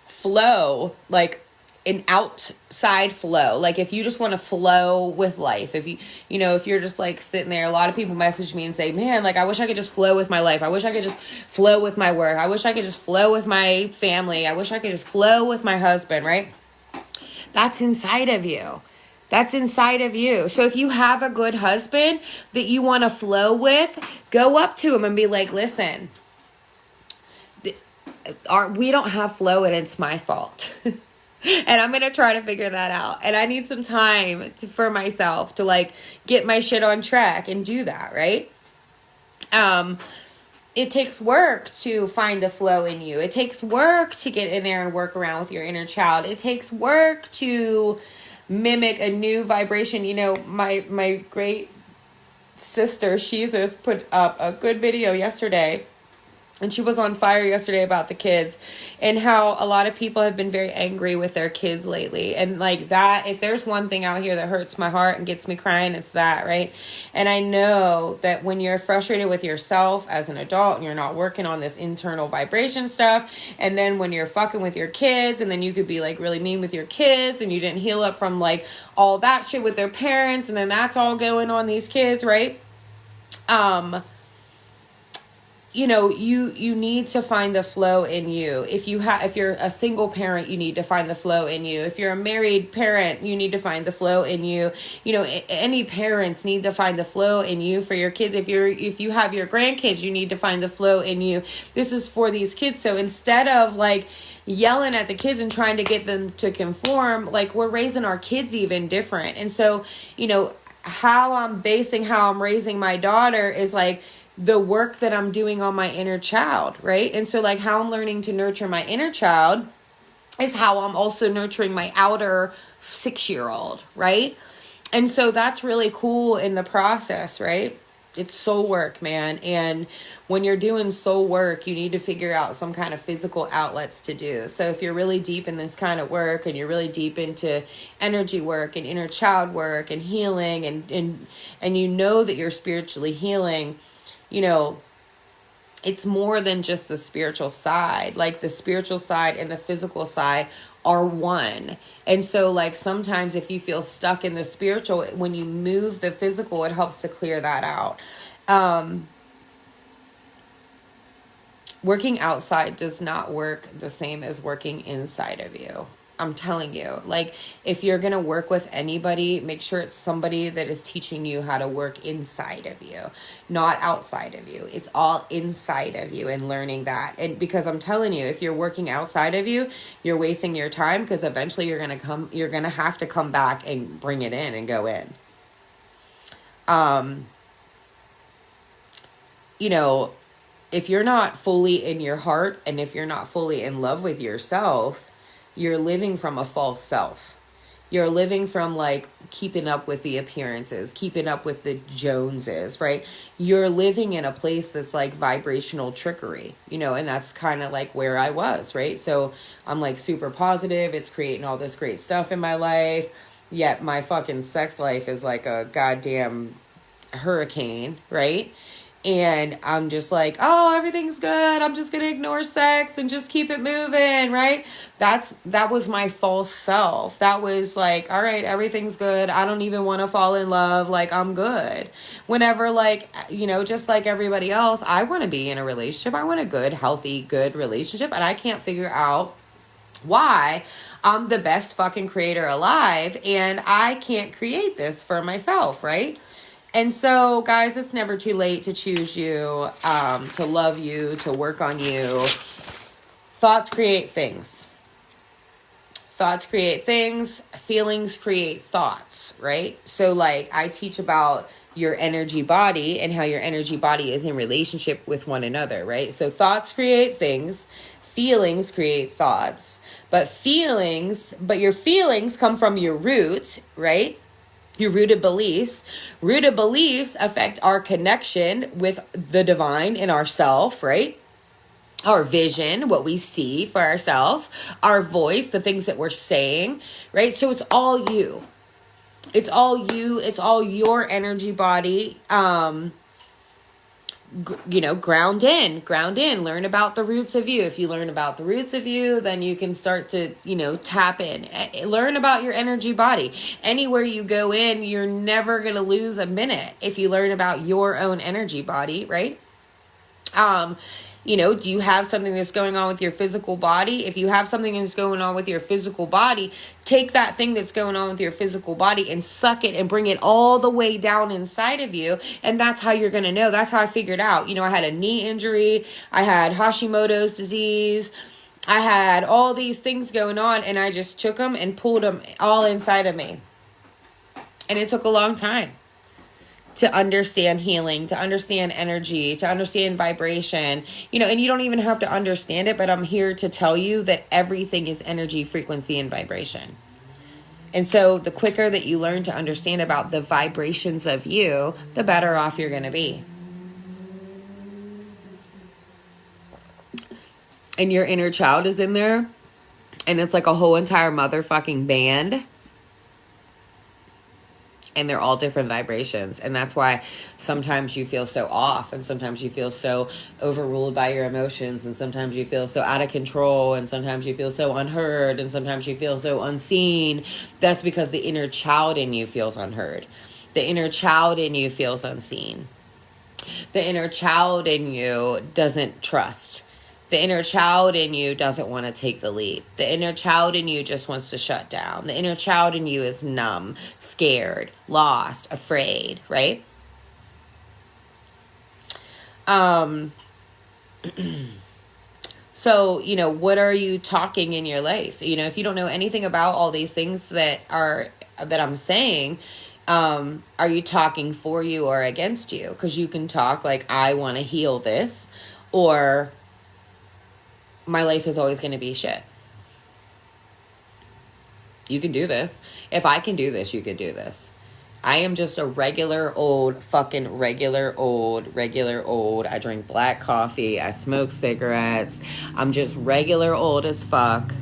Flow, like an outside flow. Like, if you just want to flow with life, if you're just like sitting there, a lot of people message me and say, man, like, I wish I could just flow with my life. I wish I could just flow with my work. I wish I could just flow with my family. I wish I could just flow with my husband, right? That's inside of you. That's inside of you. So if you have a good husband that you want to flow with, go up to him and be like, listen, we don't have flow, and it's my fault. And I'm going to try to figure that out. And I need some time for myself to, like, get my shit on track and do that, right? It takes work to find the flow in you. It takes work to get in there and work around with your inner child. It takes work to mimic a new vibration. You know, my great sister, Jesus, put up a good video yesterday, and she was on fire yesterday about the kids and how a lot of people have been very angry with their kids lately. And like that, if there's one thing out here that hurts my heart and gets me crying, it's that, right? And I know that when you're frustrated with yourself as an adult and you're not working on this internal vibration stuff, and then when you're fucking with your kids, and then you could be like really mean with your kids, and you didn't heal up from like all that shit with their parents, and then that's all going on these kids, right? you need to find the flow in you. If you're a single parent, you need to find the flow in you. If you're a married parent, you need to find the flow in you. Any parents need to find the flow in you for your kids. If you have your grandkids, you need to find the flow in you. This is for these kids. So instead of like yelling at the kids and trying to get them to conform, like, we're raising our kids even different. And so, how I'm raising my daughter is like the work that I'm doing on my inner child, right? And so like how I'm learning to nurture my inner child is how I'm also nurturing my outer 6-year-old, right? And so that's really cool in the process, right? It's soul work, man. And when you're doing soul work, you need to figure out some kind of physical outlets to do. So if you're really deep in this kind of work and you're really deep into energy work and inner child work and healing and you know that you're spiritually healing, it's more than just the spiritual side. Like the spiritual side and the physical side are one. And so like sometimes if you feel stuck in the spiritual, when you move the physical, it helps to clear that out. Working outside does not work the same as working inside of you. I'm telling you, like, if you're going to work with anybody, make sure it's somebody that is teaching you how to work inside of you, not outside of you. It's all inside of you and learning that. And because I'm telling you, if you're working outside of you, you're wasting your time, because eventually you're going to have to come back and bring it in and go in. If you're not fully in your heart and if you're not fully in love with yourself, you're living from a false self. You're living from like keeping up with the appearances, keeping up with the Joneses, right? You're living in a place that's like vibrational trickery, and that's kind of like where I was, right? So I'm like super positive. It's creating all this great stuff in my life. Yet my fucking sex life is like a goddamn hurricane, right? And I'm just like, oh, everything's good. I'm just going to ignore sex and just keep it moving, right? That was my false self. That was like, all right, everything's good. I don't even want to fall in love. Like, I'm good. Whenever, like, just like everybody else, I want to be in a relationship. I want a good, healthy, good relationship. And I can't figure out why I'm the best fucking creator alive. And I can't create this for myself, right? And so, guys, it's never too late to choose you, to love you, to work on you. Thoughts create things. Thoughts create things. Feelings create thoughts, right? So, like, I teach about your energy body and how your energy body is in relationship with one another, right? So, thoughts create things. Feelings create thoughts. But your feelings come from your root, right? Your rooted beliefs. Rooted beliefs affect our connection with the divine in ourself, right? Our vision, what we see for ourselves, our voice, the things that we're saying, right? So it's all you. It's all you. It's all your energy body. Ground in, learn about the roots of you. If you learn about the roots of you, then you can start to, tap in, learn about your energy body. Anywhere you go in, you're never going to lose a minute if you learn about your own energy body, right? Do you have something that's going on with your physical body? If you have something that's going on with your physical body, take that thing that's going on with your physical body and suck it and bring it all the way down inside of you. And that's how you're going to know. That's how I figured out. I had a knee injury. I had Hashimoto's disease. I had all these things going on, and I just took them and pulled them all inside of me. And it took a long time to understand healing, to understand energy, to understand vibration, and you don't even have to understand it, but I'm here to tell you that everything is energy, frequency, and vibration. And so the quicker that you learn to understand about the vibrations of you, the better off you're going to be. And your inner child is in there, and it's like a whole entire motherfucking band. And they're all different vibrations. And that's why sometimes you feel so off. And sometimes you feel so overruled by your emotions. And sometimes you feel so out of control. And sometimes you feel so unheard. And sometimes you feel so unseen. That's because the inner child in you feels unheard. The inner child in you feels unseen. The inner child in you doesn't trust. The inner child in you doesn't want to take the leap. The inner child in you just wants to shut down. The inner child in you is numb, scared, lost, afraid, right? So, what are you talking in your life? If you don't know anything about all these things that I'm saying, are you talking for you or against you? Because you can talk like, I want to heal this, or my life is always going to be shit. You can do this. If I can do this, you can do this. I am just a regular old. I drink black coffee. I smoke cigarettes. I'm just regular old as fuck.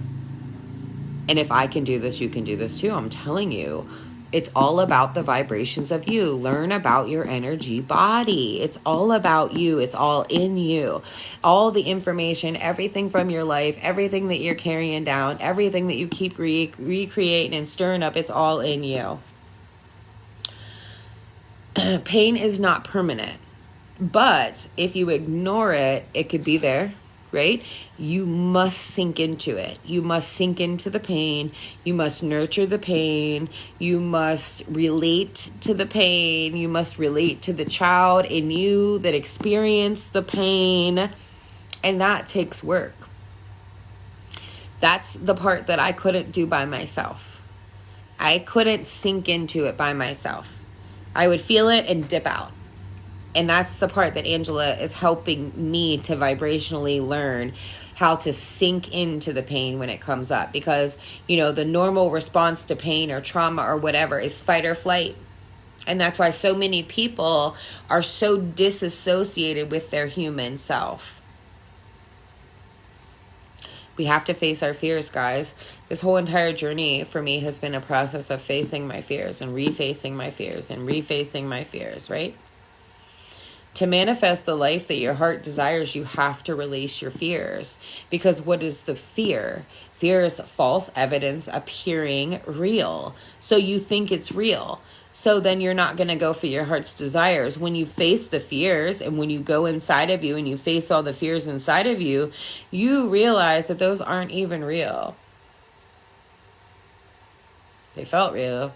And if I can do this, you can do this too. I'm telling you. It's all about the vibrations of you. Learn about your energy body. It's all about you. It's all in you. All the information, everything from your life, everything that you're carrying down, everything that you keep recreating and stirring up, it's all in you. Pain is not permanent. But if you ignore it, it could be there, right? You must sink into it. You must sink into the pain. You must nurture the pain. You must relate to the pain. You must relate to the child in you that experienced the pain. And that takes work. That's the part that I couldn't do by myself. I couldn't sink into it by myself. I would feel it and dip out. And that's the part that Angela is helping me to vibrationally learn how to sink into the pain when it comes up. Because, the normal response to pain or trauma or whatever is fight or flight. And that's why so many people are so disassociated with their human self. We have to face our fears, guys. This whole entire journey for me has been a process of facing my fears and refacing my fears and refacing my fears, right? To manifest the life that your heart desires, you have to release your fears. Because what is the fear? Fear is false evidence appearing real. So you think it's real. So then you're not going to go for your heart's desires. When you face the fears and when you go inside of you and you face all the fears inside of you, you realize that those aren't even real. They felt real.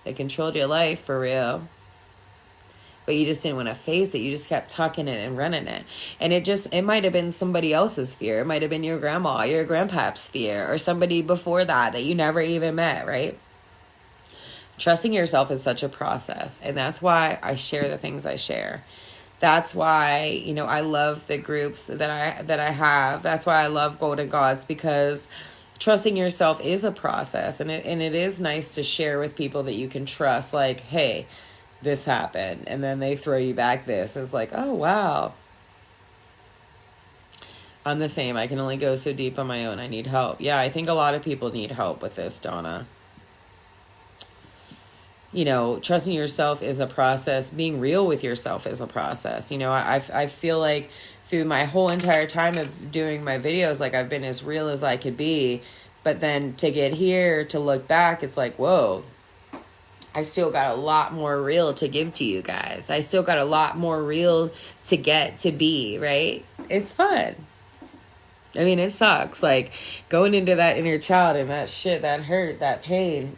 They controlled your life for real. But you just didn't want to face it. You just kept tucking it and running it. And it might have been somebody else's fear. It might have been your grandma, your grandpa's fear, or somebody before that you never even met, right? Trusting yourself is such a process. And that's why I share the things I share. That's why, I love the groups that I have. That's why I love Golden Gods, because trusting yourself is a process. And it is nice to share with people that you can trust. Like, hey, this happened, and then they throw you back this. It's like, oh, wow. I'm the same. I can only go so deep on my own. I need help. Yeah, I think a lot of people need help with this, Donna. Trusting yourself is a process. Being real with yourself is a process. I feel like through my whole entire time of doing my videos, like I've been as real as I could be. But then to get here, to look back, it's like, whoa. I still got a lot more real to give to you guys. I still got a lot more real to get to be, right? It's fun. I mean, it sucks. Like, going into that inner child and that shit, that hurt, that pain.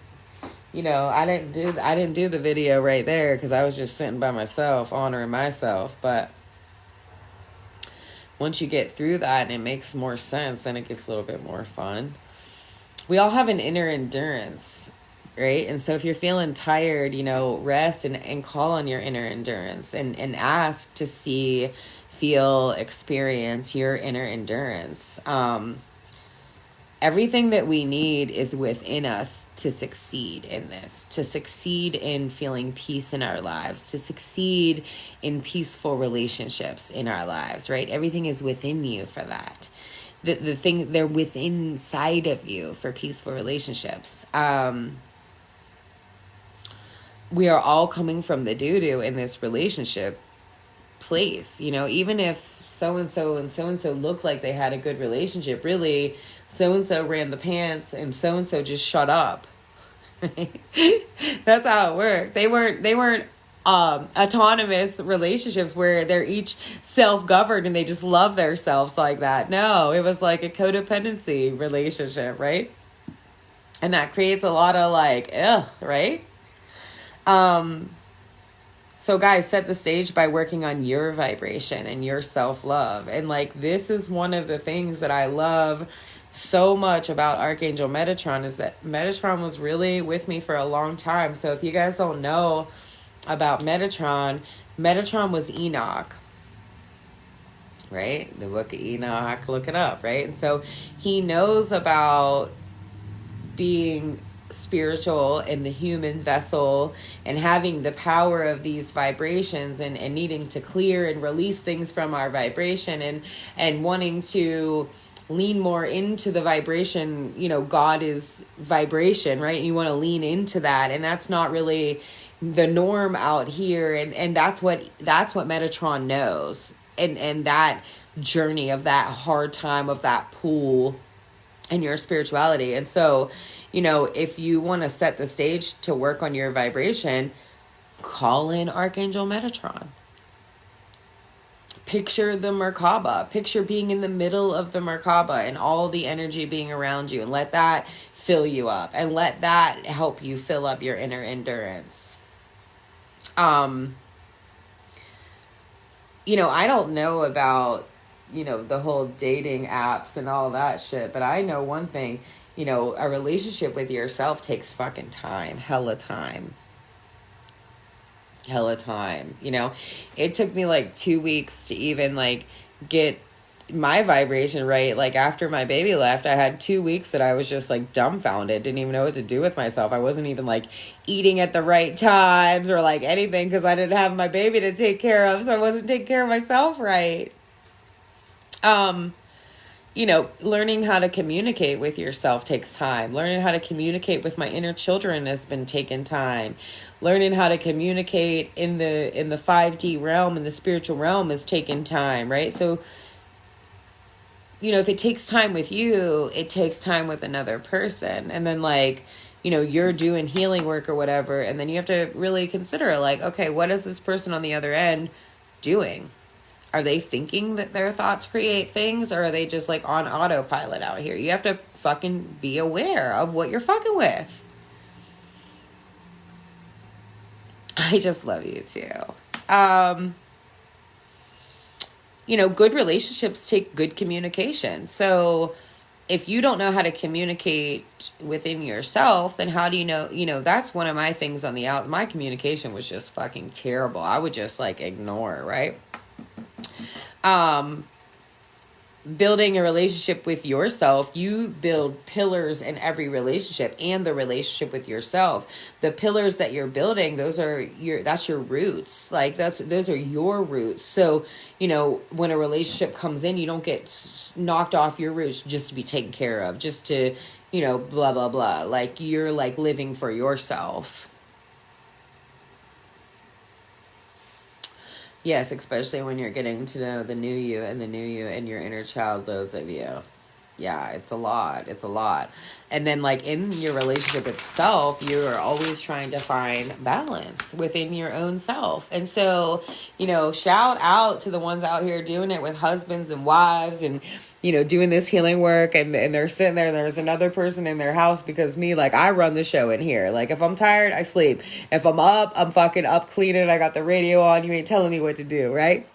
I didn't do the video right there because I was just sitting by myself, honoring myself. But once you get through that and it makes more sense, then it gets a little bit more fun. We all have an inner endurance. Right? And so if you're feeling tired, rest and call on your inner endurance and ask to see, feel, experience your inner endurance. Everything that we need is within us to succeed in this, to succeed in feeling peace in our lives, to succeed in peaceful relationships in our lives, right? Everything is within you for that. The thing, they're within inside of you for peaceful relationships. We are all coming from the doo-doo in this relationship place. Even if so-and-so and so-and-so looked like they had a good relationship, really, so-and-so ran the pants and so-and-so just shut up. That's how it worked. They weren't autonomous relationships where they're each self-governed and they just love themselves like that. No, it was like a codependency relationship, right? And that creates a lot of like, ugh, right? So guys, set the stage by working on your vibration and your self-love. And like, this is one of the things that I love so much about Archangel Metatron, is that Metatron was really with me for a long time. So if you guys don't know about Metatron, Metatron was Enoch, right? The book of Enoch, look it up, right? And so he knows about being spiritual in the human vessel and having the power of these vibrations and needing to clear and release things from our vibration and wanting to lean more into the vibration. You know, God is vibration, right? You want to lean into that, and that's not really the norm out here, and that's what Metatron knows, and that journey of that hard time of that pool in your spirituality. And so, you know, if you want to set the stage to work on your vibration, call in Archangel Metatron. Picture the Merkaba. Picture being in the middle of the Merkaba and all the energy being around you, and let that fill you up, and let that help you fill up your inner endurance. You know, I don't know about, you know, the whole dating apps and all that shit, but I know one thing, you know, a relationship with yourself takes fucking time, hella time. You know, it took me like 2 weeks to even like get my vibration right. Like after my baby left, I had 2 weeks that I was just like dumbfounded, didn't even know what to do with myself. I wasn't even like eating at the right times or like anything, because I didn't have my baby to take care of, so I wasn't taking care of myself right. You know, learning how to communicate with yourself takes time. Learning how to communicate with my inner children has been taking time. Learning how to communicate in the 5D realm, in the spiritual realm, is taking time, right? So, you know, if it takes time with you, it takes time with another person. And then like, you know, you're doing healing work or whatever, and then you have to really consider like, okay, what is this person on the other end doing? Are they thinking that their thoughts create things, or are they just like on autopilot out here? You have to fucking be aware of what you're fucking with. I just love you too. You know, good relationships take good communication. So if you don't know how to communicate within yourself, then how do you know? You know, that's one of my things on the out. My communication was just fucking terrible. I would just like ignore, right? Building a relationship with yourself, you build pillars in every relationship, and the relationship with yourself. The pillars that you're building, that's your roots. Like those are your roots. So, you know, when a relationship comes in, you don't get knocked off your roots just to be taken care of, just to, you know, blah, blah, blah. Like you're like living for yourself. Yes, especially when you're getting to know the new you and your inner child, those of you. Yeah, it's a lot. And then like in your relationship itself, you are always trying to find balance within your own self. And so, you know, shout out to the ones out here doing it with husbands and wives and, you know, doing this healing work, and they're sitting there and there's another person in their house, because me, like, I run the show in here. Like, if I'm tired, I sleep. If I'm up, I'm fucking up cleaning. I got the radio on. You ain't telling me what to do, right?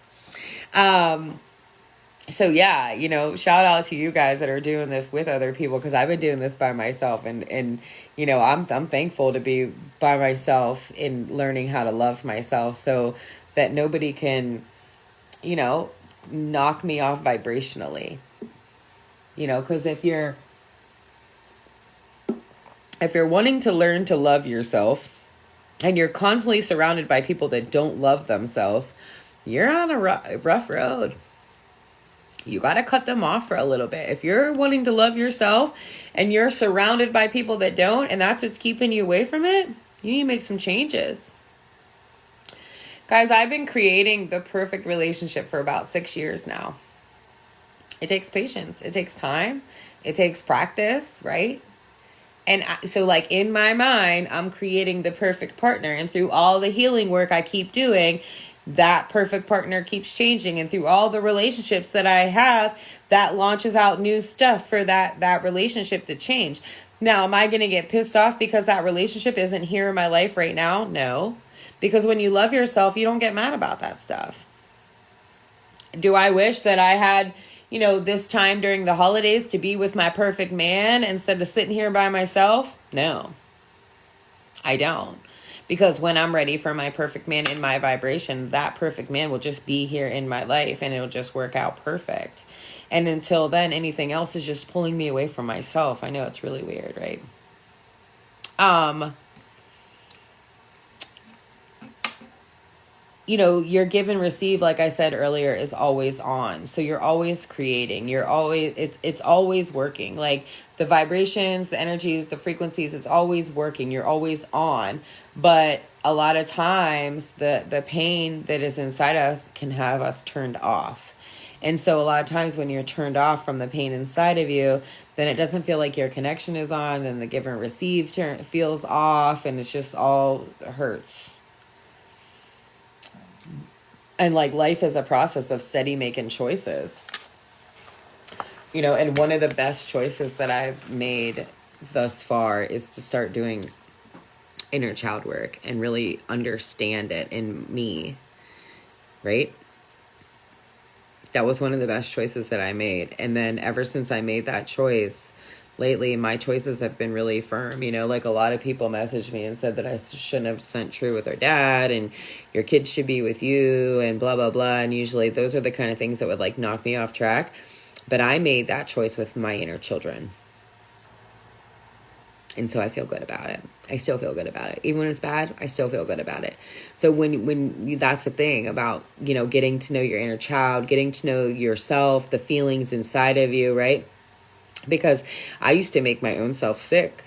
So yeah, you know, shout out to you guys that are doing this with other people, because I've been doing this by myself, and you know, I'm thankful to be by myself in learning how to love myself, so that nobody can, you know, knock me off vibrationally. You know, because if you're wanting to learn to love yourself and you're constantly surrounded by people that don't love themselves, you're on a rough road. You got to cut them off for a little bit. If you're wanting to love yourself and you're surrounded by people that don't, and that's what's keeping you away from it, you need to make some changes. Guys, I've been creating the perfect relationship for about 6 years now. It takes patience. It takes time. It takes practice, right? And so, like, in my mind, I'm creating the perfect partner. And through all the healing work I keep doing, that perfect partner keeps changing. And through all the relationships that I have, that launches out new stuff for that relationship to change. Now, am I going to get pissed off because that relationship isn't here in my life right now? No. Because when you love yourself, you don't get mad about that stuff. Do I wish that I had, this time during the holidays to be with my perfect man instead of sitting here by myself? No, I don't. Because when I'm ready for my perfect man in my vibration, that perfect man will just be here in my life and it'll just work out perfect. And until then, anything else is just pulling me away from myself. I know it's really weird, right? Your give and receive, like I said earlier, is always on. So you're always creating. It's always working. Like the vibrations, the energies, the frequencies, it's always working. You're always on. But a lot of times the pain that is inside us can have us turned off. And so a lot of times when you're turned off from the pain inside of you, then it doesn't feel like your connection is on, and the give and receive feels off, and it's just all hurts. And like life is a process of steady making choices. And one of the best choices that I've made thus far is to start doing inner child work and really understand it in me, right? That was one of the best choices that I made. And then ever since I made that choice, lately my choices have been really firm. Like a lot of people messaged me and said that I shouldn't have sent True with her dad and your kids should be with you and blah, blah, blah. And usually those are the kind of things that would like knock me off track. But I made that choice with my inner children. And so I feel good about it. I still feel good about it. Even when it's bad, I still feel good about it. So when that's the thing about, getting to know your inner child, getting to know yourself, the feelings inside of you, right? Because I used to make my own self sick.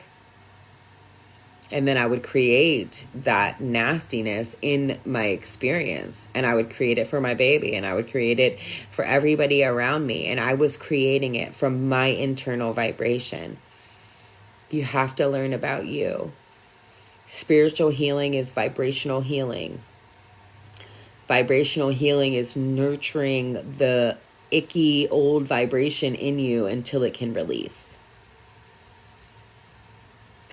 And then I would create that nastiness in my experience. And I would create it for my baby. And I would create it for everybody around me. And I was creating it from my internal vibration. You have to learn about you. Spiritual healing is vibrational healing. Vibrational healing is nurturing the icky old vibration in you until it can release.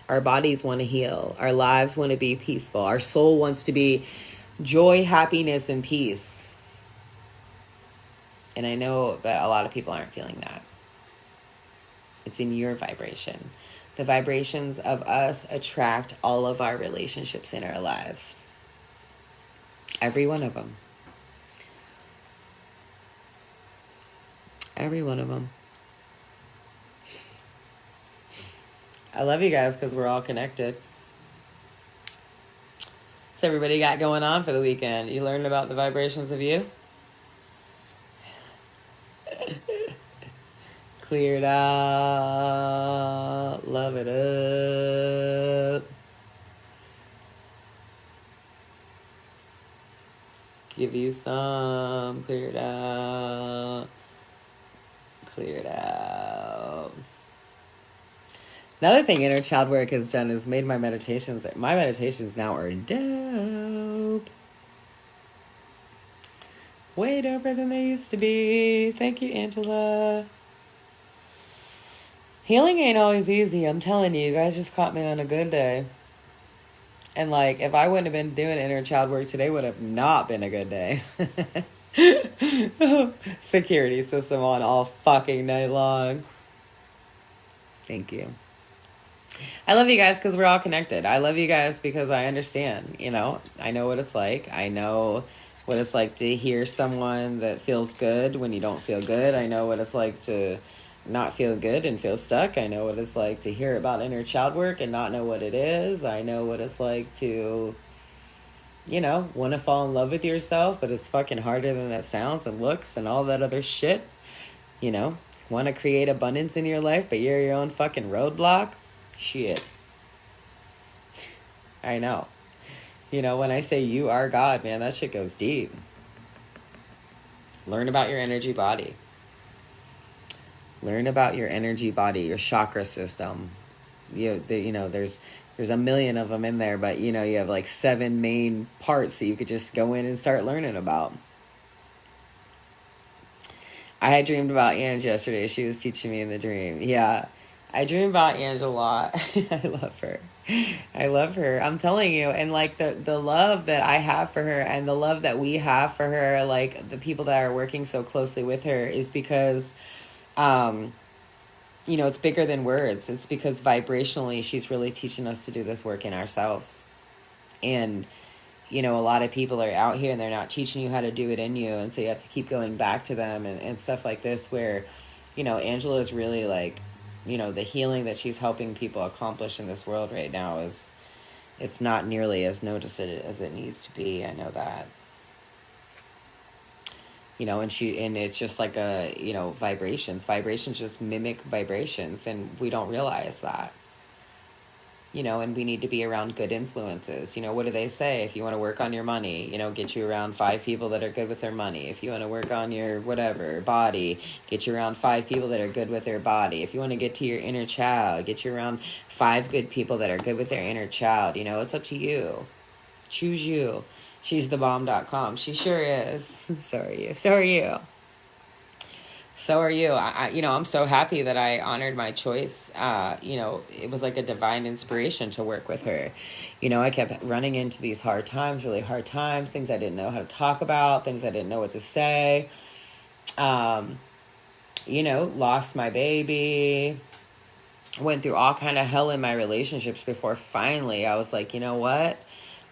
Our bodies want to heal. Our lives want to be peaceful. Our soul wants to be joy, happiness, and peace. And I know that a lot of people aren't feeling that. It's in your vibration. The vibrations of us attract all of our relationships in our lives. Every one of them. Every one of them. I love you guys because we're all connected. So everybody got going on for the weekend? You learned about the vibrations of you? Cleared out. Love it up. Give you some. Cleared out. Cleared out. Another thing inner child work has done is made my meditations now are dope. Way doper than they used to be. Thank you, Angela. Healing ain't always easy. I'm telling you, you guys just caught me on a good day. And like, if I wouldn't have been doing inner child work today, would have not been a good day. Security system on all fucking night long. Thank you. I love you guys because we're all connected. I love you guys because I understand, I know what it's like. I know what it's like to hear someone that feels good when you don't feel good. I know what it's like to not feel good and feel stuck. I know what it's like to hear about inner child work and not know what it is. I know what it's like to, want to fall in love with yourself, but it's fucking harder than that sounds and looks and all that other shit. Want to create abundance in your life, but you're your own fucking roadblock. Shit. I know. When I say you are God, man, that shit goes deep. Learn about your energy body. Learn about your energy body, your chakra system. there's a million of them in there, but you have like 7 main parts that you could just go in and start learning about. I had dreamed about Ange yesterday. She was teaching me in the dream. Yeah, I dream about Ange a lot. I love her. I love her. I'm telling you. And like the love that I have for her and the love that we have for her, like the people that are working so closely with her, is because, it's bigger than words. It's because vibrationally, she's really teaching us to do this work in ourselves. And, a lot of people are out here and they're not teaching you how to do it in you. And so you have to keep going back to them and stuff like this where, Angela is really like, the healing that she's helping people accomplish in this world right now it's not nearly as noticed as it needs to be. I know that. And it's just like vibrations just mimic vibrations, and we don't realize that. And we need to be around good influences. What do they say? If you want to work on your money, get you around 5 people that are good with their money. If you want to work on your whatever body, get you around 5 people that are good with their body. If you want to get to your inner child, get you around 5 good people that are good with their inner child. It's up to you. Choose you. She's thebomb.com. She sure is. So are you. So are you. So are you. I'm so happy that I honored my choice. It was like a divine inspiration to work with her. I kept running into these really hard times, things I didn't know how to talk about, things I didn't know what to say. Lost my baby, went through all kind of hell in my relationships before finally I was like, you know what?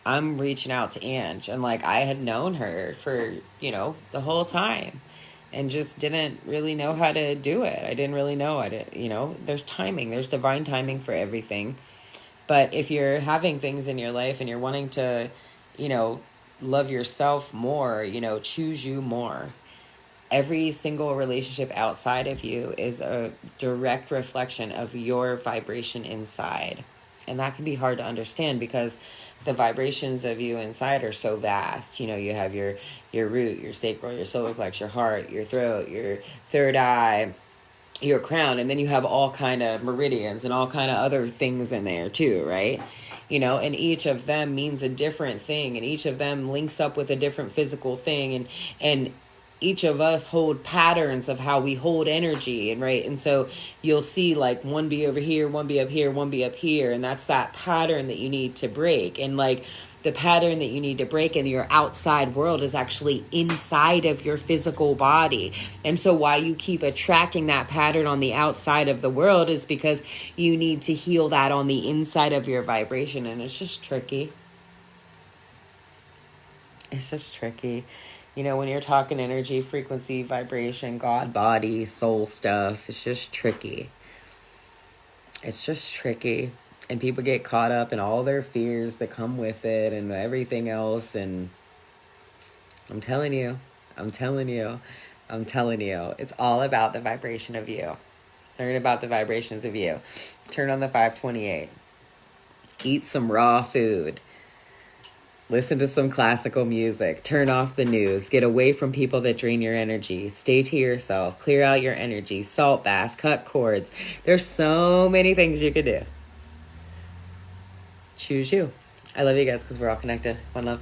I'm reaching out to Ange. And like, I had known her for, the whole time. And just didn't really know how to do it. I didn't really know. There's timing. There's divine timing for everything. But if you're having things in your life and you're wanting to, love yourself more, choose you more. Every single relationship outside of you is a direct reflection of your vibration inside. And that can be hard to understand because the vibrations of you inside are so vast. You have your root, your sacral, your solar plexus, your heart, your throat, your third eye, your crown, and then you have all kind of meridians and all kind of other things in there too, right? And each of them means a different thing, and each of them links up with a different physical thing, and each of us hold patterns of how we hold energy, and right, and so you'll see like one be over here, one be up here, one be up here, and that's that pattern that you need to break. And like the pattern that you need to break in your outside world is actually inside of your physical body. And so why you keep attracting that pattern on the outside of the world is because you need to heal that on the inside of your vibration. And it's just tricky. It's just tricky. When you're talking energy, frequency, vibration, God, body, soul stuff, it's just tricky. It's just tricky. And people get caught up in all their fears that come with it and everything else. And I'm telling you, it's all about the vibration of you. Learn about the vibrations of you. Turn on the 528. Eat some raw food. Listen to some classical music. Turn off the news. Get away from people that drain your energy. Stay to yourself. Clear out your energy. Salt baths. Cut cords. There's so many things you could do. Choose you. I love you guys because we're all connected. One love.